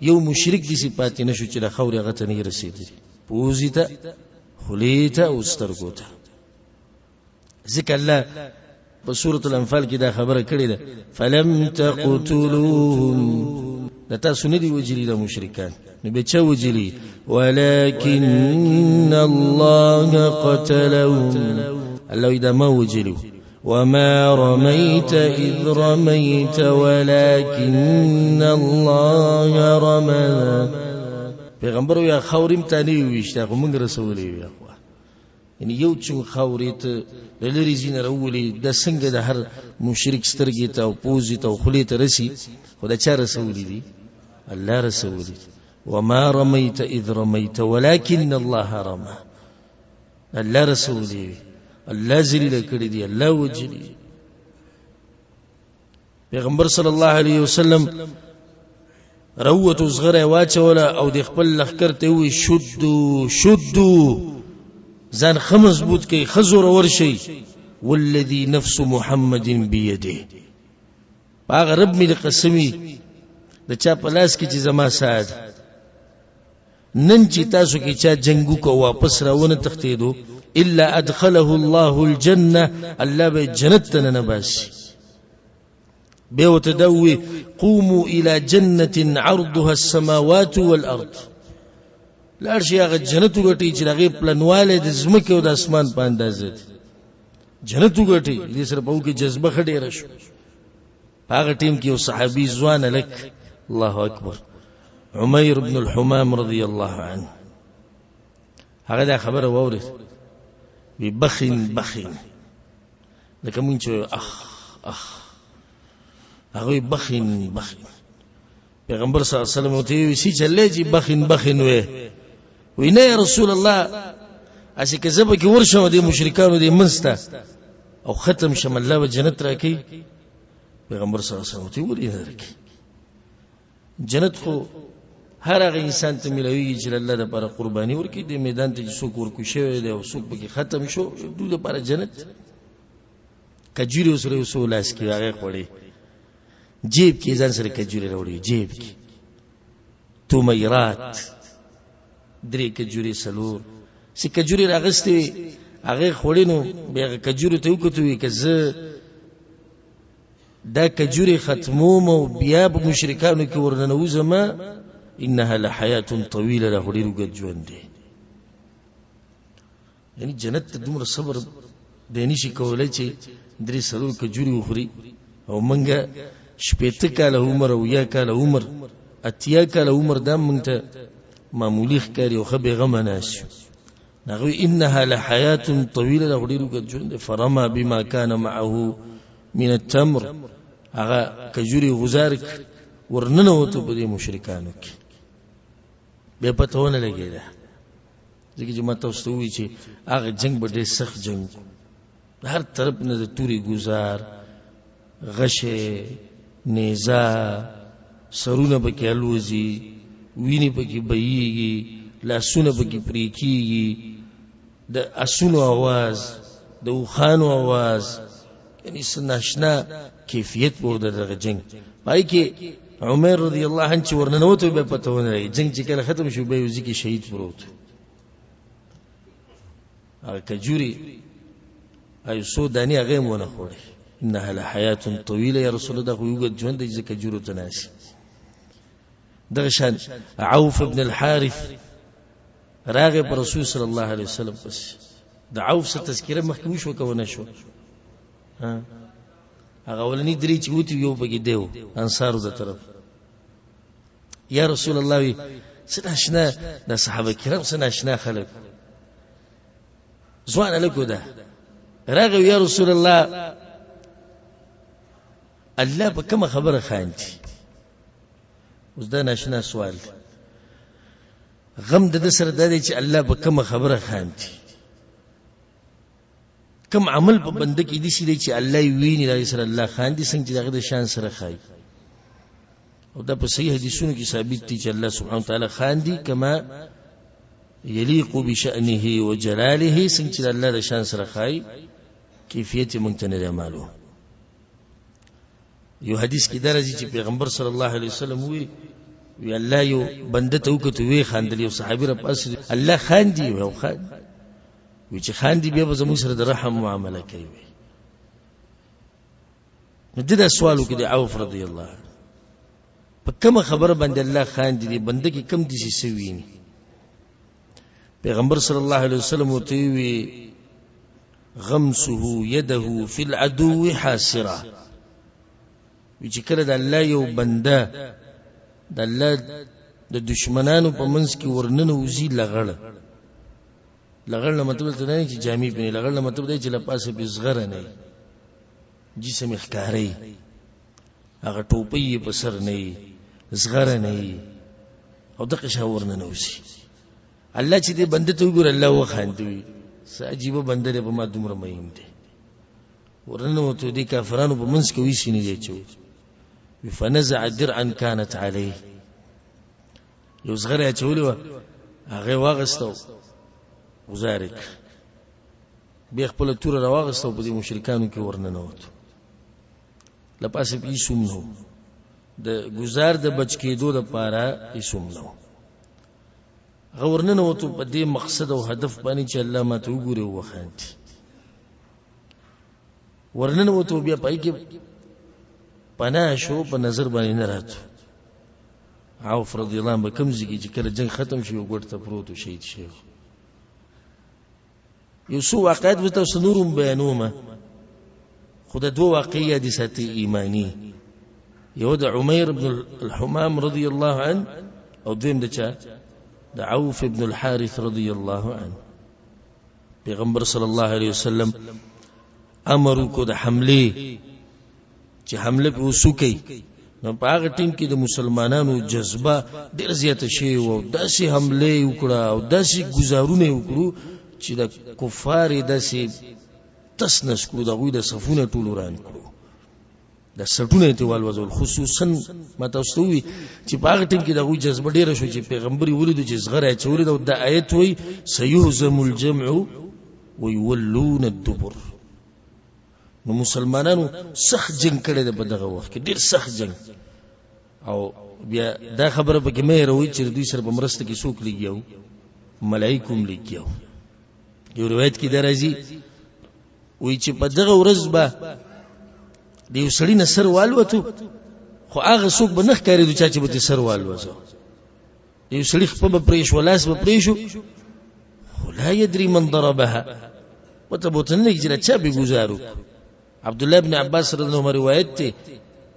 یو مشرک دي صفات نشو چې د خوري غته نه رسیدي پوزیته خلیته او سترګوته ذکر الله په سورۃ الانفال کې دا خبره کړې ده فلم تقتلوهم لتا سندي وجلي د مشرکان نو به چا وجلي ولكن الله قتلهم الله اذا ما وجلوا وما رميت إذ رميت ولكن الله رمى پیغمبر یا خوریم تانی ویشته موږ رسولي یا یعنی یو چې خوريت لری زین راولي د څنګه د هر مشرک سترګې ته او پوزي ته او خلی ته رسی خدای چا رسولي دي الله رسولي وما رميت اذ رميت ولكن الله رمى. الله رسول دی، الله ذلیل کړی دی، الله وجلی. پیغمبر صلی الله علیه وسلم روت صغره واچوله او د خپل لخر ته وی شدو شدو ځان خمزبوط کی خزور ورشي. والذي نفس محمد بيده، هغه رب می قسمی د چا پلاس کی چې زما ساعد نن چې تاسو کې چا جنگو کو واپس راونه تختیدو الا ادخله الله الجنه، الله به جنت ته نه باسي. به وتدوي قوموا الى جنه عرضها السماوات والارض، لار شي هغه جنت وګټي چې هغه پلنواله د زمکه او د اسمان په اندازه جنت وګټي. دې سره په کې جذبه خډې راشو. هغه ټیم کې یو صحابي ځوان لک، الله اکبر، عمير بن الحمام رضي الله عنه، هغه دا خبره وورث ببخن بخن لکه مونږ چې اخ هغه بخن بخن. پیغمبر صلی الله علیه وسلم ته وی چې لږی بخن بخن وی نه یا رسول الله، اسی که زبه کې ورشم د مشرکانو د منستا او ختم شم الله و جنت راکې. پیغمبر صلی الله علیه وسلم ته وی نه راکې. جنت خو هر هغه انسان ته ملوي چې الله د پر قرباني ورکړي. د میدان ته څوک ورکو شوی دی او څوک به ختم شو د پر جنت کجوري سره وسول اس کې هغه خوړي جیب کې ځان سره کجوري راوړي، جیب کې تومیرات درې کجوري سلور سی کجوري راغستې هغه خوړینو بیا کجوري ته وکړو کې زه دا کجوري ختموم او بیا به مشرکانو کې ورننوزما. انها لحیاه طویله، له هډیرو ګد ژوند دی. یعنی جنت ته دومره صبر دیني شي کولای چې درې سلو کجوري وخوري او منګه شپېته کاله عمر او یا کاله عمر اتیا کاله عمر دا مونږ ته معمولی ښکاري او خبي غم ناشي. نغوی انها لحیاه طویله، له هډیرو ګد ژوند دی. فرما بما كان معه من التمر، هغه کجوري غزارک ورننه وته په دې مشرکانو کې به پتهونه لګیدا. ځکه چې ماته واستوي چې هغه جنگ به ډېر سخت جنگ، هر طرف نه د توري گزار غشه نیزا سرونه پکې الوزي، ویني پکې بهيږي، لاسونه پکې پرې کیږي، د اسونو आवाज، د وخانو आवाज، یعنی سناشنا کیفیت ورته دغه جنگ. پای کې عمر رضی الله عنه چې ورننوته به پته ونه جنگ چې کله ختم شو به وځي کې شهید پروت. هغه کجوري اي سو داني هغه مونږ خوړې. انها لحیاه طویله، یا رسول الله خو یو ژوند د کجورو تناسي. دغه شان عوف ابن الحارث راغه پر رسول صلی الله علیه وسلم پس د عوف څخه تذکره مخکې شو کوونه شو. هغه ولني درې چې وتی یو بګی دیو انصارو د طرف. یا رسول الله وی سناشنا د صحابه کرام سناشنا خلک ځوان الکو ده راغه. یا رسول الله الله په کومه خبره خاندي؟ اوس دا ناشنا سوال. غم د سره د دې چې الله په کومه خبره خاندي؟ کم عمل په بنده کې دي چې الله ویني د سره الله خاندي، څنګه چې دغه د شان سره خای. او دا په صحیح حدیثونو کې ثابت دي چې الله سبحانه وتعالى خاندي کما يليق بشأنه وجلاله، څنګه چې الله د شان سره خای کیفیت مونږ ته نه معلوم. یو حدیث کې درځي چې پیغمبر صلی الله علیه وسلم وی الله یو بنده ته وکړي وی خاندلی، او صحابي را پاس الله خاندي او خاندي وی چې خاندي بیا به زموږ سره د رحم معامله کوي. نو دا سوالو کې د عوف رضی الله عنه په کومه خبره باندې الله خاندي دی بنده کې کم دي شي سویني. پیغمبر صلی الله علیه وسلم ته وی غمسه يده في العدو حاسره، وی چې کله د الله یو بنده د الله د دشمنانو په منځ کې ورننه وزي لغړ مطلب ته نه چې جامې پني لغړ مطلب دی چې لپاسه به زغره نه جسم ښکاری، هغه ټوپۍ په سر نه زغره نه او دغه شاور نه نوسی الله چې دې بنده ته وګور الله وخاندوي ساجيبه بنده دې په ما دومره مهم دي ورنه وته دي کافرانو په منځ کې وې سینې دي چوي فنزع درعا كانت عليه یو زغره چولې هغه واغستو وزارک بیا خپل تور راواغستو په دې مشرکانو کې ورنه نوت لپاسه په ایسوم نو د گزار د بچ کېدو لپاره ایسوم نو غورنه نو ته په دې مقصد او هدف باندې چې الله ما ته وګوري او وخاندي ورنه نو ته بیا پای کې پناه شو په نظر باندې نه راته عوف رضی الله عنه کوم ځکه چې کله جنگ ختم شي وګړ ته پروت شهید شي یو څو واقعات به تاسو نورم بیانومه خود دو واقعي حدیثات ایمانی یو د عمیر بن الحمام رضی الله عنه او دویم د چا د عوف بن الحارث رضی الله عنه پیغمبر صلی الله علیه وسلم امر کو د حمله چې حمله په وسوکي نو په هغه ټیم کې د مسلمانانو جذبه ډېر زیات شي او داسې حمله وکړه او داسې گزارونه وکړو چې د کفار داسې تسنس کړو دغه د صفونه ټول وران کړو د سټونه ته والوزول خصوصا ماته واستوي چې په هغه ټیم کې دغه جذبه ډېر شو چې پیغمبري ولید چې زغره چوري د آیت وای سيهزم الجمع ويولون الدبر نو مسلمانانو سخت جنگ کړي د بدغه وخت کې ډېر سخت جنگ او بیا دا خبره به کې مې روي چې دوی سره په مرسته کې څوک لګیاو ملائکوم لګیاو یو روایت کې درځي وی چې په دغه ورځ به د یو سړي نه سر والوتو خو هغه څوک به نه ښکارېدو چې به سر والوځو یو سړي خپل پرېښ ولاس به پرېښو خو لا يدري من ضربها وتبوتنه چې چا به گزارو عبد الله ابن عباس رضی الله عنه روایت ته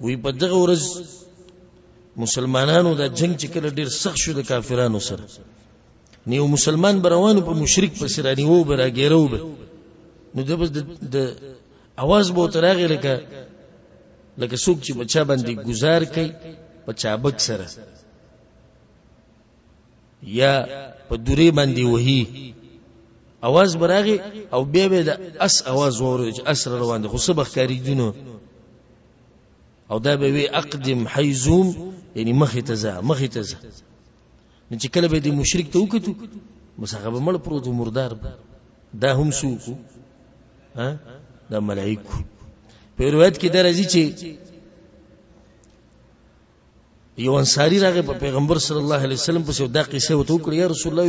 وی په دغه ورځ مسلمانانو د جنگ چې کله ډېر سخت شو د کافرانو سره نیو مسلمان بروانو په مشرک په سرانی وو براګیرو به نو د आवाज به ترغه لکه څوک چې بچا باندې گزار کوي په چابک سره یا په دوری باندې وਹੀ आवाज براغه او بیا به د اس आवाज وره چې اسر روان دي خو سبخ کاری دینو او دا به وی اقدم حیزوم یعنی مخه تزا نو چې کله به د مشرک ته وکړو مسخه مړ پروت مردار دا هم سوکو ها دا ملائکه په روایت کې درځي چې یو انصاری راغی په پیغمبر صلی الله علیه وسلم په دا قصه وته وکړه یا رسول الله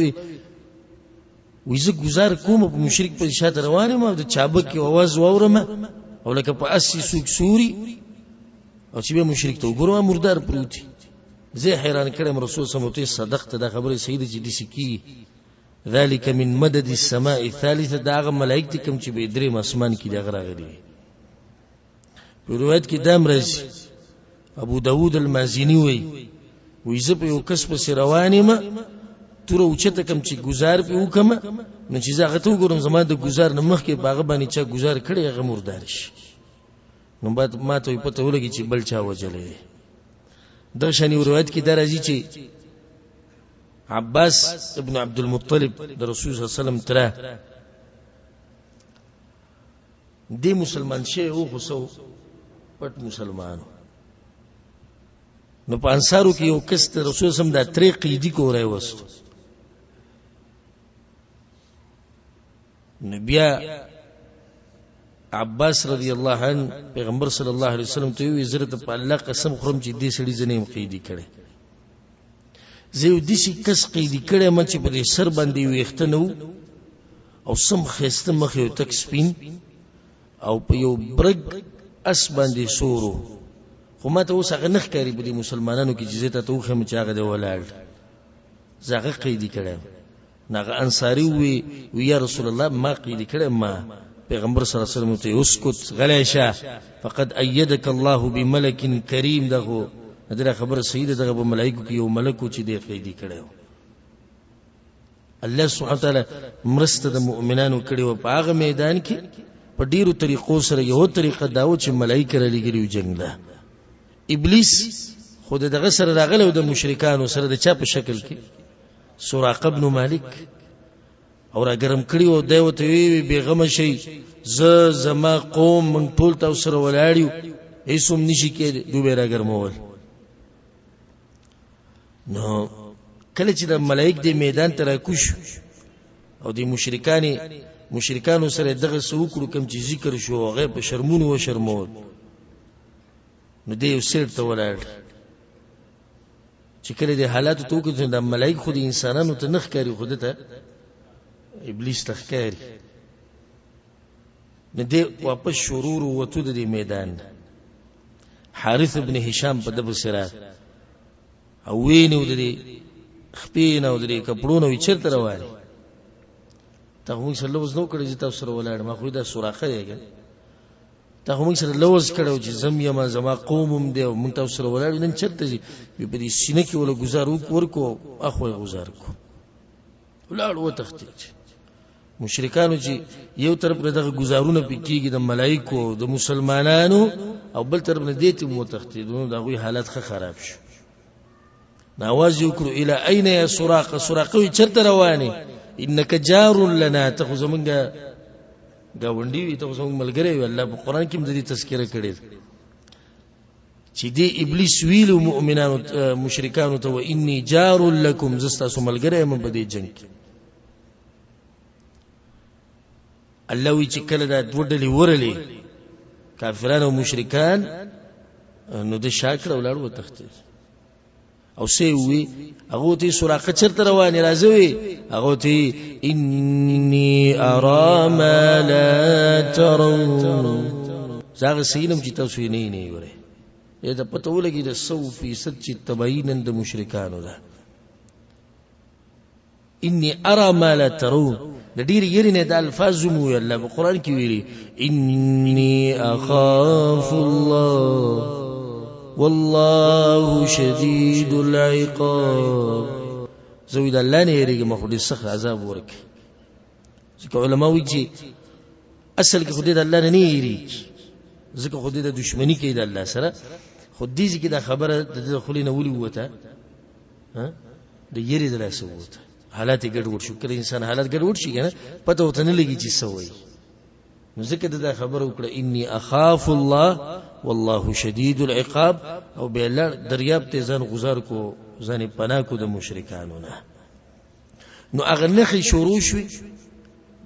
وی زه گزار کوم په مشرک په شاته روانه ما د چابک کی आवाज واورم او لکه په اسی سوق سوري او چې به مشرک ته وګورم مردار پروت زه حیران کړم رسول صلی الله علیه وسلم صدقت دا خبره سید چې دي سکی ذلك من مدد السماء الثالثه دا ملائکه کوم چې به درې اسمان کې دا غراغلي په روایت کې دام راځي ابو داود المازنی وی زه په یو کس په روانه ما تور اوچته کوم چې گزار په وکم نو چې زه غته وګورم زما د گزار نه مخ کې باغ باندې چا گزار کړي هغه مردار شي نو بعد ما ته پته ولګي چې بل چا وجلې د شنی روایت کې درځي چې عباس ابن عبد المطلب د رسول صلی الله علیه وسلم ترا دی مسلمان شه او خو پټ مسلمانو نو په انصارو کې یو کس ته رسول سم دا طریق دی کو راي وستو نبیا عباس رضی الله عنه پیغمبر صلی الله علیه وسلم ته وی عزت په الله قسم خورم چې دې سړي زنه قیدی کړي زه دې شي کس قیدی کړي مې چې په سر باندې ویختنو او سم خسته مخ یو تک سپین او په یو برګ اس باندې سورو خو ماته اوس هغه نخ کاری په دې مسلمانانو کې جزیته ته خو چې هغه دی ولاړ زغه قیدی کړي ناغه انصاری وی یا رسول الله ما قیدی کړي ما پیغمبر صلی الله علیه وسلم ته اسکت غلیشا فقد ايدك الله بملك کریم دغه دغه خبر سید دغه په ملائکه کې یو ملکو چې دی قیدی کړي الله سبحانه وتعالى مرسته د مؤمنانو کړي او په هغه میدان کې په ډیرو طریقو سره یو طریقه داو چې ملائکه را لګري جنگ ده ابلیس خود دغه سره راغلو د مشرکانو سره د چا په شکل کې سراقه ابن مالک او را ګرم کړی او دی وته وی بیغم شي زما قوم من ټول تاسو سره ولاړیو هیڅوم نشي کې دوی را ګرمول. نو کله چې د ملائک د میدان ته راکوش او د مشرکانو سره دغه سوکړو کم چې ذکر شو هغه په شرمونو و شرمول، نو دی یو سیر ته ولاړ چې کله د حالات ته وګورئ د ملائک خو د انسانانو ته نخ کاری، خود ته ابلیس تخکاری. نو دی واپس شرور وته د میدان. حارث ابن هشام په دبر سره او وینو د خپین او د کپړونو وی چرته رواني ته موږ سره لوز نو کړی چې تاسو سره ولاړ ما خو دا سوراخه یې ته موږ سره لوز کړو چې زما قومم دی او موږ تاسو سره ولاړ نن چرته چې په دې سینه کې ولا گزار ورکو اخو گزار کو ولاړ و تختی. مشرکانو چې یو طرف دغه گزارونه پکېږي د ملائکو د مسلمانانو او بل طرف نه دیته مو تختیدونو دغه حالت خراب شو. ناواز یکرو الی اين یا سراقه چرته رواني انك جار لنا ته زمونږه گاونډي وي ته زمونږ ملګری وي. الله په قران کې د دې تذکرہ کړی چې دی ابلیس ویلو مؤمنانو مشرکانو ته و انی جار لكم زستا سو ملګری مې په دې جنگ کې. الله وی چې کله دا دوړلې ورلې کافرانو او مشرکان نو د شاکر اولاد و تخته او سی وی هغه ته سراقه چرته رواني راځوي هغه ته انی ارى ما لا ترون زاغ سینم چې تاسو یې نه وره دا پته ولګي د 100% چې تبعین د مشرکانو ده. انی ارى ما لا ترون د ډیر یری نه د الفاظ مو الله په قران کې ویلي انی اخاف الله والله شدید العقاب. زوید الله نه یریږي مخ دې سخت عذاب ورکي. ځکه علما وایي چې اصل کې خدای د الله نه یریږي ځکه خدای د دشمنی کوي د الله سره. خدای چې دا خبره د خلینو ولي وته د یری د لاسه وته حالات ګډوډ شو. کله انسان حالات ګډوډ شي کنه پته وته نه لګي چې سوي. نو ځکه دا خبره وکړه انی اخاف الله والله شدید العقاب او به الله دریاب ته ځان گزار کو ځان پناه کو د مشرکانو نه. نو هغه نخي شروع شوي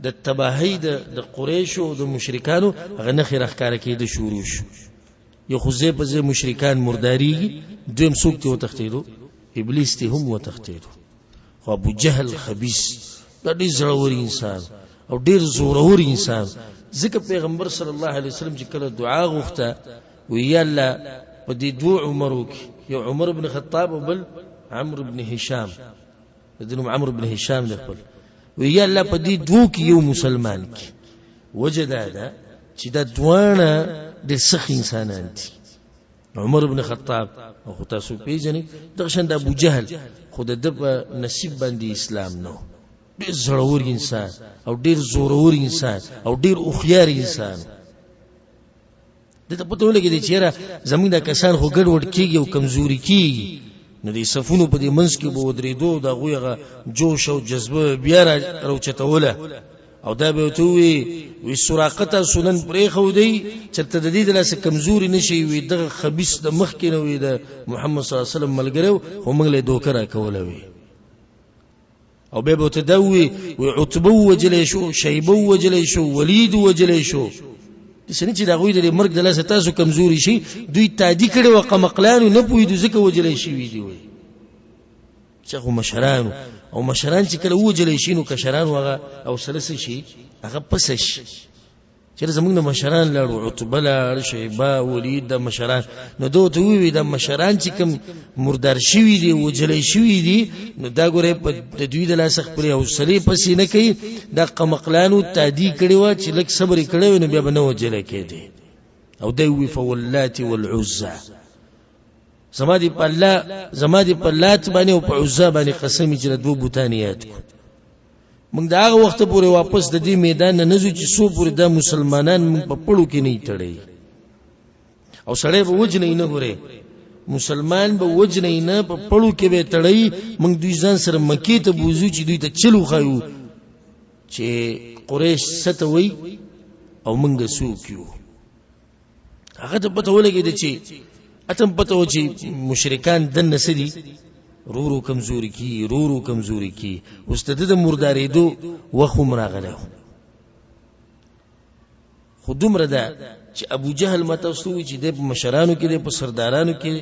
د تباهی د قریش او د مشرکانو هغه نخي راخکار کېده شروع شو. یو خو په ځای مشرکان مرداري دویم څوک ته وتختیدو ابلیس ته هم وتختیدو. خو ابو جهل خبيث د دې زړور انسان او ډیر زورور انسان. ځکه پیغمبر صلی الله علیه وسلم چې کله دعا غوښته وی الله په دې دوه عمرو کې یو عمر بن خطاب او بل عمرو بن هشام دنو عمرو بن هشام د خپل وی الله په دې دوه کې یو مسلمان کې وجدا دا چې دا دوانه د سخت انسانان دي. عمر بن خطاب او تاسو پیژنئ دغه شند ابو جهل خود د نصیب باندې اسلام نو ډیر زړور انسان او ډیر زورور انسان او ډیر اوخیار انسان. دته په ټول کې د چیرې زمونږ د کسان خو ګډوډ کیږي او کمزوري کیږي نو د صفونو په دې منځ کې به ودرېدو د غوغه جوش او جذبه بیا راوچتوله او دا به وی سراقه سنن پرې خو دی چرته د دې د لاس کمزوري نشي وي د خبيث د مخ کې نو وي د محمد صلی الله علیه وسلم ملګرو هم له دوکره کوله وي او به تدوي وعتبه وجلې شو شیبه وجلې شو ولید وجلې شو د سنې چې دا غوي د مرګ د لاس تاسو کمزوري شي دوی تادی کړي او قمقلان نه پوي د زکه وجلې شي وي دی چې خو مشران او مشران چې کله وجلې شي نو کشران وغه او سلسله شي هغه پس شي چې زمونږ د مشران لاړو عتبه لاړ شیبه ولید د مشران نو دوی وی د مشران چې کوم مردار شوی دی وجلې شوی دی نو دا ګوره په دوی د لاس خپل او سلی پسې نه کوي د قمقلانو تادی کړي وا چې لک صبر کړي نو بیا به نو وجلې کېدی او دوی وی فولات والعزى زمادي په لات باندې او په عزى باندې قسم چې دوه بوتانيات موږ دا هغه وخت پورې واپس د دې میدان نه نزو چې سو پورې د مسلمانان موږ په پړو کې نه تړي او سړی به وجنې نه غوري مسلمان به وجنې نه په پړو کې به تړي موږ دوی ځان سره مکې ته بوزو چې دوی ته چلو خایو چې قریش ستوي او موږ سوق یو هغه ته پته ولګید چې اتم پته و چې مشرکان دنه سدي رورو کمزوري کی استاد د مرداریدو وخم راغله خودمره ده چې ابو جهل متوسوي چې د مشرانو کې د سردارانو کې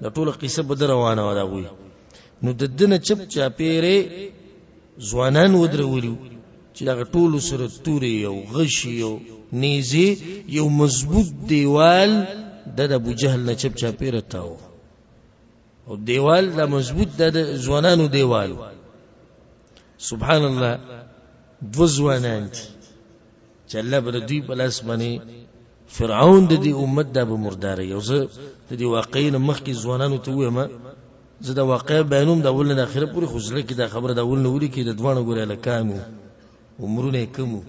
د ټوله قصه بد روانه ودا وي نو د دنه چپ چاپیره ځوانان ودرولو چې دا ټول سره توري او غشي او نيزي یو مضبوط دیوال د ابو جهل نه چپ چاپیره تاو او دیوال دا مضبوط د ځوانانو دیوال سبحان الله دو ځوانان چې الله بر دوی په لاس باندې فرعون د دې امت د مردار یو زه د دې واقعین مخکې ځوانانو ته وایم زه د واقع بیانوم د اول نه اخره پورې خوځل کې دا خبره د اول نه ولي کې د دوانو ګورې لکانو عمرونه کمو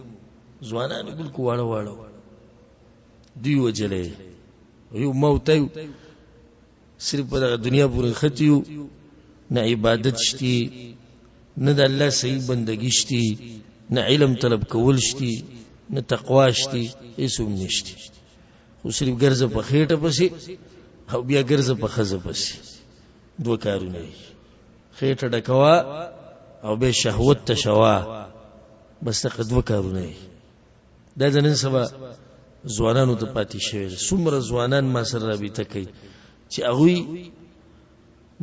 ځوانانو بالکل واړه دی وجلې یو موت صرف په دنیا پورې ختیو نه عبادت شتي نه د الله صحیح بندګی شتي نه علم طلب کول شتي نه تقوا شتي هیڅوم نشته خو صرف ګرځه په خېټه پسې او بیا ګرځه په خزه پسې دوه کارونه خېټه ډکوا او به شهوت تشوا بس تک دوه کارونه دا ځنن سبا ځوانانو ته پاتې شوی څومره ځوانان ما سره رابطه کوي چې هغه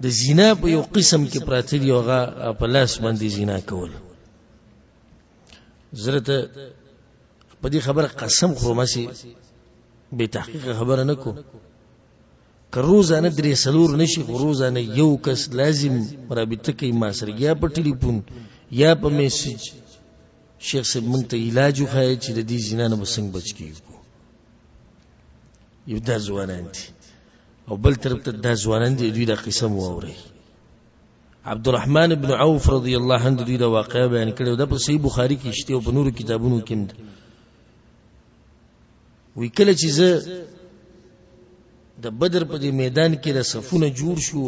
د زنا په یو قسم کې پراته دی هغه په لاس باندې زنا کول زرته په دې خبره قسم خورم چې به تحقیق خبره نکو که روزانه درې سلور نشي خو روزانه یو کس لازم رابطه کوي ما سره یا په ټلیفون یا په میسج شیخ صاحب مونږ ته علاج وخایي چې د دې زنا نه څنګه بچ کیږو یو د ځوانان دي او بل طرف ته د ځوانان دي دوی د قسم واوري عبدالرحمن ابن عوف رضی الله عنه دوی د واقعه بیان کړو د په صحیح بخاری کې شته او په نورو کتابونو کې وی کله چې زه د بدر په میدان کې د صفونه جوړ شو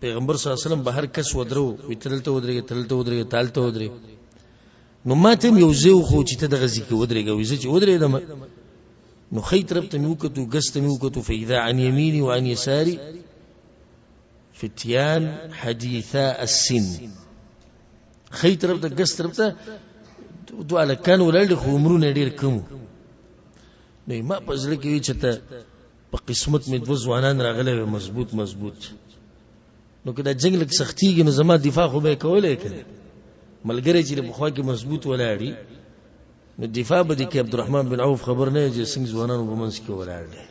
پیغمبر صلی الله علیه وسلم بهر کس ودرو وی تلته ودرېږي تالته ودرېږي نو ماته یو زه خو چې ته د غزي کې ودرېږي وی چې ودرېدم نو خی طرف ته میو کتو غست میو کتو فاذا عن يميني وعن يساري فتيان حديثاء السن خی طرف ته غست طرف ته دواله کان ولل خو عمرونه ډیر کم نو ما پزله کې چې ته په قسمت می دو ځوانان راغله مضبوط نو کله جنگ لک سختیږي نو زما دفاع خو به کولای کړي ملګری چې په خوا کې مضبوط ولاړی نو دفاع به دي کې عبدالرحمن بن عوف خبر نه چې څنګه ځوانانو په منځ کې ولاړ دي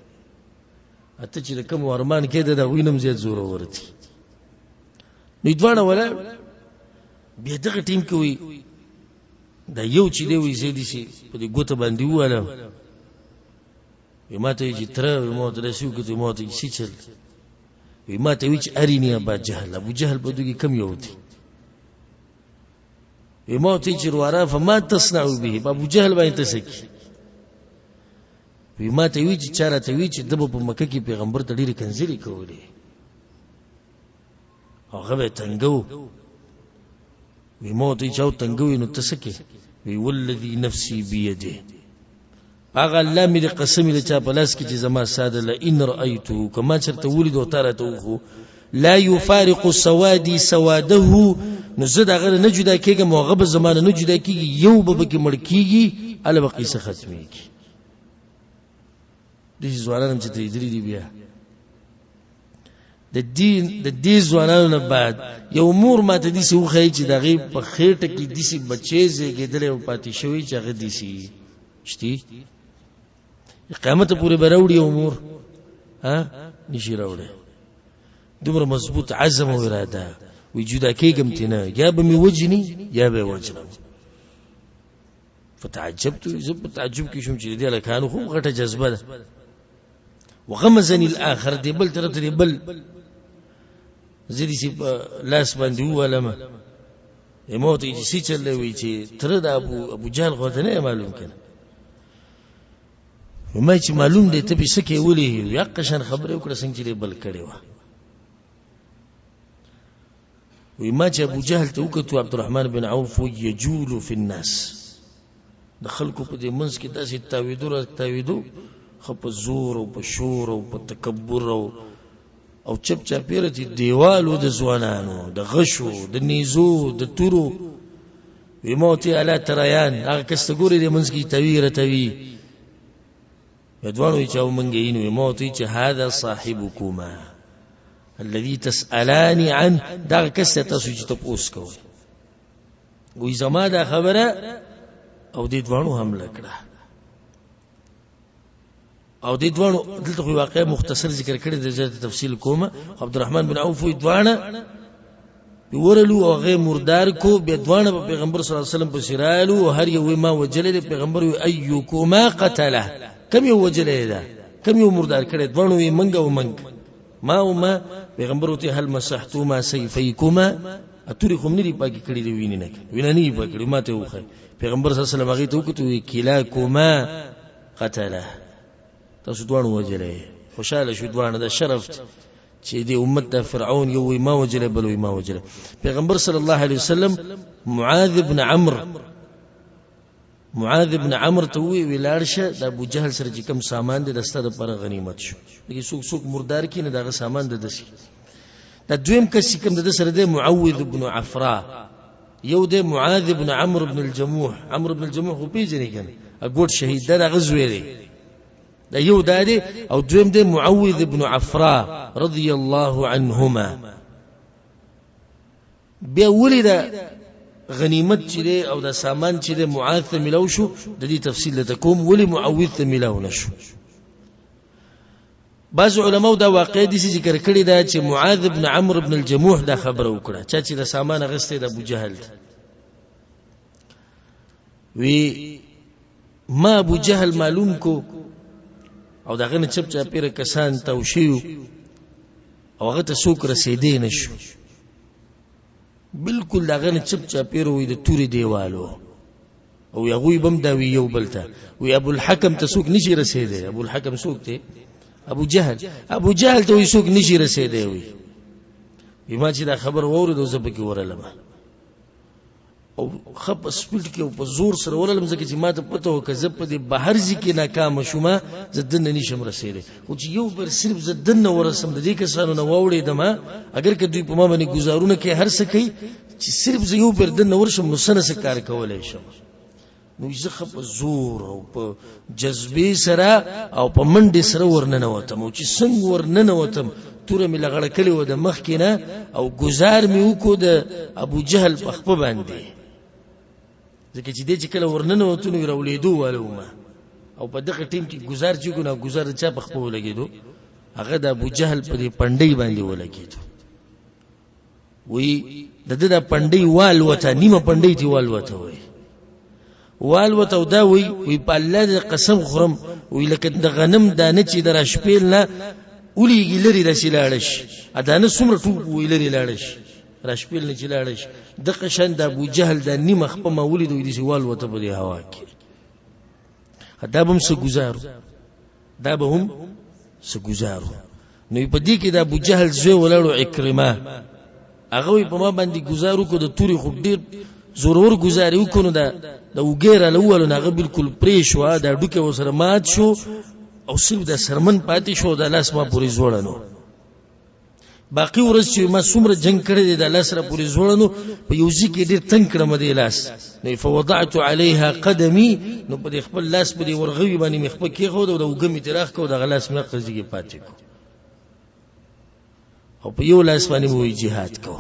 اته چې کوم ورمان کې د وینم زیات زور ورته نو دوانه ولا بیا دغه ټیم کې وي دا یو چې دی وي زیدي شي په دې ګوته باندې واله ماته چې تر موت رسیو کې موت شي چل ماته وی چې ارینی ابو جهل په دغه کم یو دی موت چې ورا فما تصنع به ابو جهل باندې تسکی ماته وی چې چارته وی چې د په مکه کې پیغمبر ته ډیره کنځري کولې هغه به تنګو موت چې او تنګو نو تسکی وی والذي نفسي بيده هغه الله مې قسم له چا پلاس کې چې زما ساده ل ان رايته کما چرته ولید او تارته خو لا يفارق سوادي سواده نو زه دا غره نه جدا کېږم موغه به زمانه نه جدا کېږي یو به کې مړ کېږي ال بقیسه ختميږي د ځوانانو چې دې دی بیا د دې ځوانانو نه بعد یو مور ماته دي سو خی چې دغه په خېټه کې دي سي بچي زیږیدل او پاتې شوی چې هغه دي سي شتي قیامت پورې براوړي امور نشي راوړي دومره مضبوط عزم او اراده وی جدا کېږم تنه یا به می وجني یا به وجنم فتعجبت زب تعجب کې شوم چې دې لکانو خو غټه جذبه ده وغمزني الاخر دې بل تر دې بل زدي سي لاس باندې ولما موت یې سي چلې وی چې تر د ابو جهل غوته نه معلوم کړه ما چې معلوم دی ته به سکه ولي یا قشن خبره وکړه څنګه چې بل کړي و وما چې ابو جهل ته وکړو عبدالرحمن بن عوف يجول في الناس د خلکو په دې منځ کې داسې تاویدو خپ زور او په شور او په تکبر او چپ چاپیره دي دیوالو د ځوانانو د غشو د نیزو د تورو وموتي الا تريان هغه کستګوري د منځ کې توی يدوانو چې ومنګین وموتي چې هذا صاحبكما الذي تسالان عنه دا کسته تاسو چې تاسو کوي وې زما دا خبره او دې دوانو حمله کړه او دې دوانو دلته واقع مختصر ذکر کړی د زیات تفصیل کومه عبدالرحمن بن عوف وې دوانه ورلو او غیر مردار کو به دوانه پیغمبر صلی الله علیه وسلم په سرالو او هر یو ما وجل پیغمبر ايکما قتله کم یو وجل ده کم یو مردار کړي دوانو یې منګ او منګ ما پیغمبر ته هل مسحتما سيفيكما اتوري کوم نه دی پاکي کړی دی ویني نه پاکړي ماته وخه پیغمبر صلی الله علیه وسلم هغه ته وکړو کلاکما قتله تاسو دوانو وجلې خوشاله شو دوانه د شرف چې دی امت د فرعون یو ما وجلې بل ما وجلې پیغمبر صلی الله علیه وسلم معاذ بن عمرو ته ویلارشه د ابو جهل سره چې کوم سامان دي دسته د پر غنیمت شو دغه څوک مردار کینه دغه سامان د دسی د دویم کس کوم د سره د معوذ بن عفراء یو د معاذ بن عمرو بن الجموح خو پیژنې کنه اګوت شهید دغه زویری دا یو دادی او دویم د معوذ بن عفراء رضی الله عنهما بیا ولید غنیمت چې او دا سامان چې معاذ ته ملو شو د دې تفصیل ته کوم ولی معوذ ته ملو نشو بعض علماء دا واقع دي چې ذکر کړی دا چې معاذ بن عمرو بن الجموح دا خبره وکړه چې دا سامان غسته د ابو جهل وی ما ابو جهل معلوم کو او دا غنه چپ چاپیره کسان توشیو او هغه ته څوک رسیدې نشو بالکل دا غنه چپ چاپیره وي د توري دیوالو او یغوی بم دا وی یو بلته وی ابو الحکم ته څوک نشي رسیدې ابو الحکم څوک ته ابو جهل ته څوک نشي رسیدې وی بما چې دا خبر ووري د زبکه ورلم او خپ سپیډ کې په زور سره وللم ځکه چې ماته پته وکړه زه په دې بهر ځکه ناکام شوم زدن نشم رسیدې او چې یو بر صرف زدن ورسم د دې کسانو نه ووري دمه اگر که دوی په ما باندې گزارونه کې هر څه کوي چې صرف زه یو بر دن ورشم نو سنه کار کولای شم نو زه خپ زور او په جذبې سره او په منډې سره ورننه وتم او چې څنګه ورننه وتم توره مې لغړه کړې و د مخ کې نه او گزار مې وکړو د ابو جهل په خپل باندې ځکه چې دې چې کله ورننه وتونو راولېدو والومه او په دغه ټیم کې گزار چې ګنا گزار چا په خپل لګیدو هغه د ابو جهل په پندې باندې ولګیدو وی د پندې وال وته نیمه پندې تی وال وته وال وته دا وی په الله قسم خورم وی لکه د غنم دانه چې در شپېل نه اولیږي لري رسیلاړش ادانه څومره ټوپ وی لري لاړش راشپیل نه چلاړش د قشن د ابو جهل د نیمه خپل مولید وي د سوال وته په هوا کې دا به هم څه گزارو نو په دې کې د ابو جهل زوی ولړو عکرمه هغه په ما باندې گزارو کو د توري خو ډیر زورور گزاري وکړو د وګیره الاول نه بالکل پریشوا د ډوکه وسره مات شو او صرف د سرمن پاتې شو د لاس ما پوری زوړنو باقی ورځ چې ما څومره جنگ کړی دی د الله سره پوری زوړنو په یو ځکه ډیر تنگ کړم دی لاس نو فوضعت عليها قدمي نو په خپل لاس په ورغوي باندې مخ په کې خو د وګمی تراخ کو د غلاس مې قضیه پاتې کو او په یو لاس باندې وی jihad کو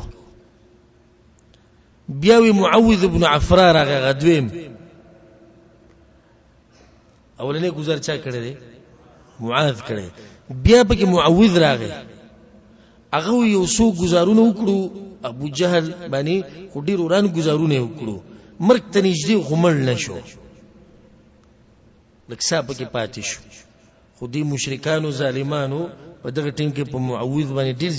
بیا وی معوذ ابن عفراء راغه غدویم اولنې گزار چا کړی دی معاذ کړی بیا به معوذ راغه هغه یو څو گزارونه وکړو ابو جهل باندې خډیر وران گزارونه وکړو مرګ ته نږدې غمړ نشو لکه په کې پاتې شو خو دې مشرکانو ظالمانو په دغه ټیم کې په معوذ باندې ډیر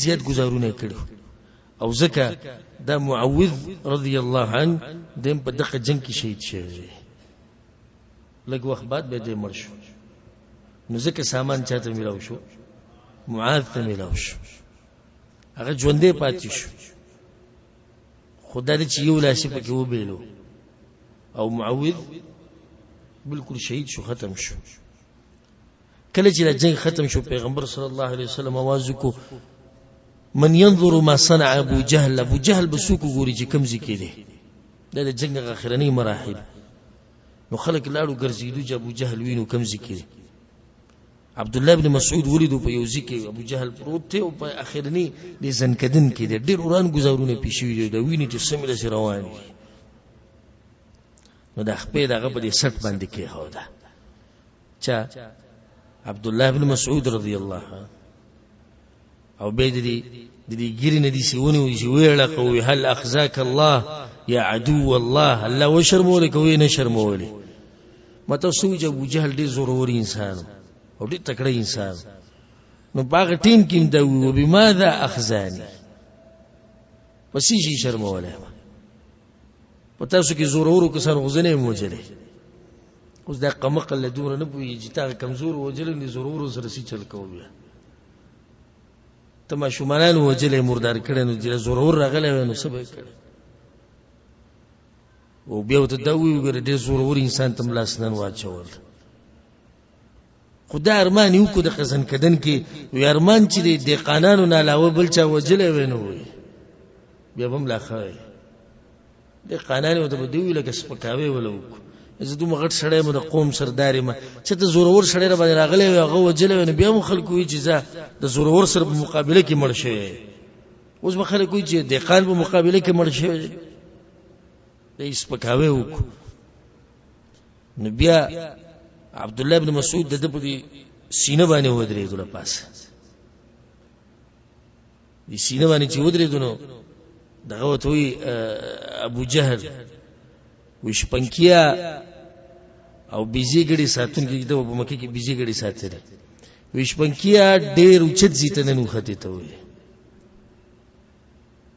زیات گزارونه کړو او ځکه دا معوذ رضی الله عنه دیم په دغه جنگ کې شهید شوی لږ وخت بعد به دې مړ شو. نو ځکه سامان چاته میلاو شو؟ معاذ ته میلاو شو. هغه ژوندې پاتې شو. خدای دې چې یو لاس پکې وبېلو او معوذ بالکل شهید شو، ختم شو. کله چې جنگ ختم شو پیغمبر صلی الله علیه وسلم आवाज وکړو من ينظر ما صنع ابو جهل. ابو جهل بسوق ګوري چې کم ځکې دي د جنگ اخرنی مراحل. نو خلک لاړو ګرځېدو چې ابو جهل وینو کم ځکې دي. عبد الله بن مسعود ولیدو په یو ځکې ابو جهل پروت ته او په اخرنی د زنکدن کې ډېر وران گزارونه پیښوي دي د وینې چې سمله سره روان دي. نو د خپې دغه په دې سټ باندې کې هو ده چا عبد الله بن مسعود رضی الله عنه او به دې ګری نه دي سیونه وي چې ویل قوي هل اخزاك الله يا عدو الله. الله وشرمول کوي نه شرمولي. مته سوج ابو جهل ډېر زورور انسان او ډېر تکړه انسان. نو باغ ټیم کې دا و بماذا اخزاني پسې شي شرموله. پتا سو کې زورورو کسان غزنه موجله. اوس دا قمقل له دور نه پوي چې تا کمزور وجل نه زورورو سره سي چل کوي. تما شومانان وجله مردار کړي نو چې زورور راغله نو سبا کړي. او بیا ته دا وی وګره ډېر زورور انسان تم لاس نن واچول. خدای ارمان یو کو د قزن کدن کې وی ارمان چې د قانونو نه علاوه بل چا وجله ونه وي بیا هم لا خای د قانونو ته بدوی لکه سپکاوي ولو زه دوه غټ سړی مو د قوم سردار ما چې ته زورور سړی را باندې راغلی هغه وجله ونه بیا هم خلکو وی چې زه د زورور سره په مقابله کې مړ شوی. اوس به خلک وی چې د قان په مقابله کې مړ شوی د سپکاوي وکړو. نو بیا عبد الله بن مسعود د په سینه باندې ودرېدو له پاسه. د سینه باندې چې ودرېدو نو دغه وته وی ابو جهل وش پنکیا او بيزي ګړي ساتون کې د په مکه کې بيزي ګړي ساتره. وش پنکیا ډېر اوچت زیته نه وخته ته وي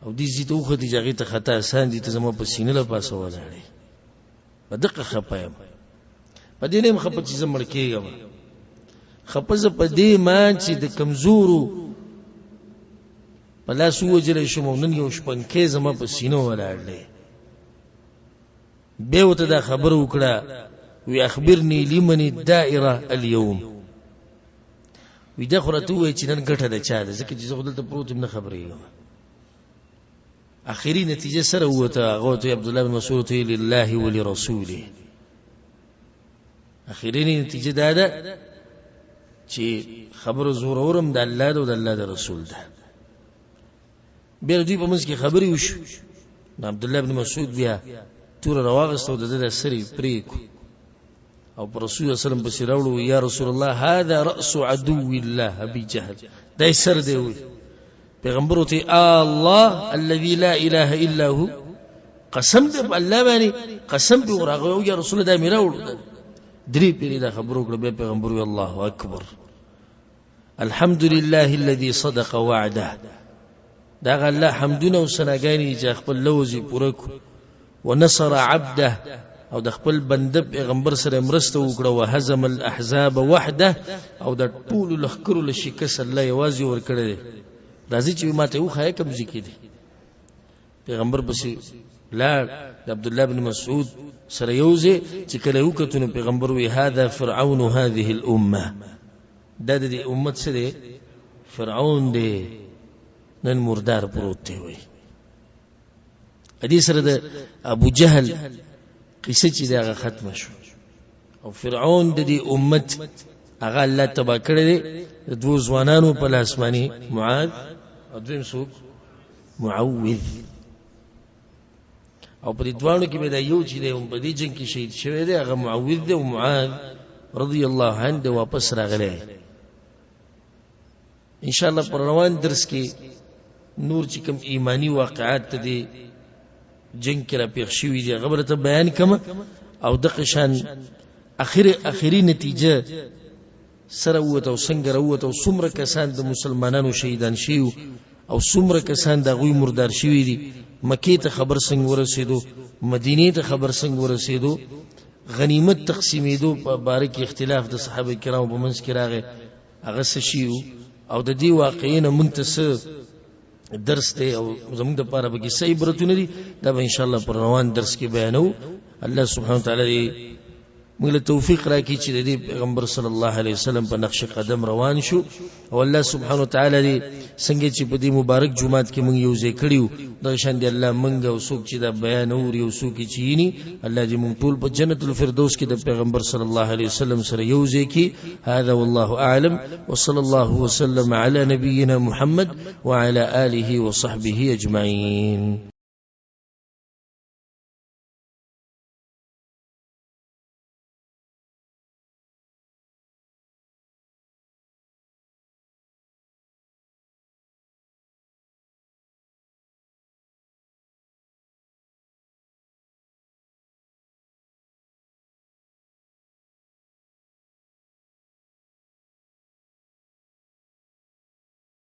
او دې زیته وخته چې هغه ته خطا آسان دي ته زما په سینه له پاسه ولاړې په دقه خپایم په دې نه خپ چې زمړ کېږم خپزه په دې ما چې د کمزورو بلا سو وجره شوم نن یو شپنکې زما په سینه ولاړلې. به وته دا خبر وکړه وی اخبرني لمن الدائره اليوم. وی دا خورته وای چې نن ګټه ده چا ده ځکه چې زه خپل ته پروت نه خبرېږم. اخري نتیجه سره وته هغه ته عبد الله بن مسعود لله ولرسوله. اخري نتیجه دا ده چې خبر زور اورم د الله او د الله د رسول ده. بیا دوی په منځ کې خبرې وشو. عبد الله بن مسعود بیا تور رواغستو د سری پریکو او پر رسول الله صلی الله علیه وسلم راوړو یا رسول الله هذا راس عدو الله ابي جهل. دای سر دی وي پیغمبر ته الله الذي لا اله الا هو قسم دې الله باندې قسم دې ورغه یا رسول الله دا میراوړو درې پیری دا خبرو کړ به پیغمبر وی الله اکبر الحمد لله الذي صدق وعده. دا الله حمدونه او ثناګانی چې خپل لوزي پوره کو ونصر عبده او د خپل بنده پیغمبر سره مرسته وکړه وهزم الاحزاب وحده او د ټول لخرو له شکست الله یوازې ور کړی. راځي چې ماته وخایې کوم ځکې دي پیغمبر بس لا عبد الله بن مسعود سره یوځي چې کله وکړو پیغمبر وی هذا فرعون هذه الامه. دا د امت سره فرعون دی نن مردار پروت دی. وی حدیث سره د ابو جهل قصه چې دا ختم شو او فرعون د دې امت هغه الله تبا کړی دی د دوه ځوانانو په لاسماني معاذ او دویم څوک معوذ. او په دې دوانو کې به دا یو چې دی په دې جنگ کې شهید شوی دی هغه معوذ دی او معاذ رضی الله عنه واپس راغلی. ان شاء الله پر روان درس کې نور چې کوم ایمانی واقعات ته دي جنگ کې را پیښ شوي دي خبره ته بیان کما او د قشان اخري نتیجه سره وته او څنګه وته او څومره کسان د مسلمانانو شهیدان شيو او څومره کسان د غوي مردار شوي دي. مکه ته خبر څنګه ورسېدو مدینه ته خبر څنګه ورسېدو غنیمت تقسیمېدو په باره کې اختلاف د صحابه کرامو په منځ کې راغی هغه څه شي او د دې واقعینه موږ ته څه درس دی او زموږ دپاره به کیسه عبرتونه دي دا به انشاءالله پر روان درس کې بیانو الله سبحانه وتعالی دې موږ له توفیق راکړي چې د دې پیغمبر صلی الله علیه وسلم په نقش قدم روان شو او الله سبحانه وتعالی دې څنګه چې په دې مبارک جمعات کې موږ یو ځای کړیو دغه شان دې الله موږ او څوک چې دا بیان اوري او څوک چې یې الله دې موږ ټول په جنت الفردوس کې د پیغمبر صلی الله علیه وسلم سره یو ځای کې هذا والله اعلم وصلى الله وسلم على نبينا محمد وعلى آله وصحبه اجمعين.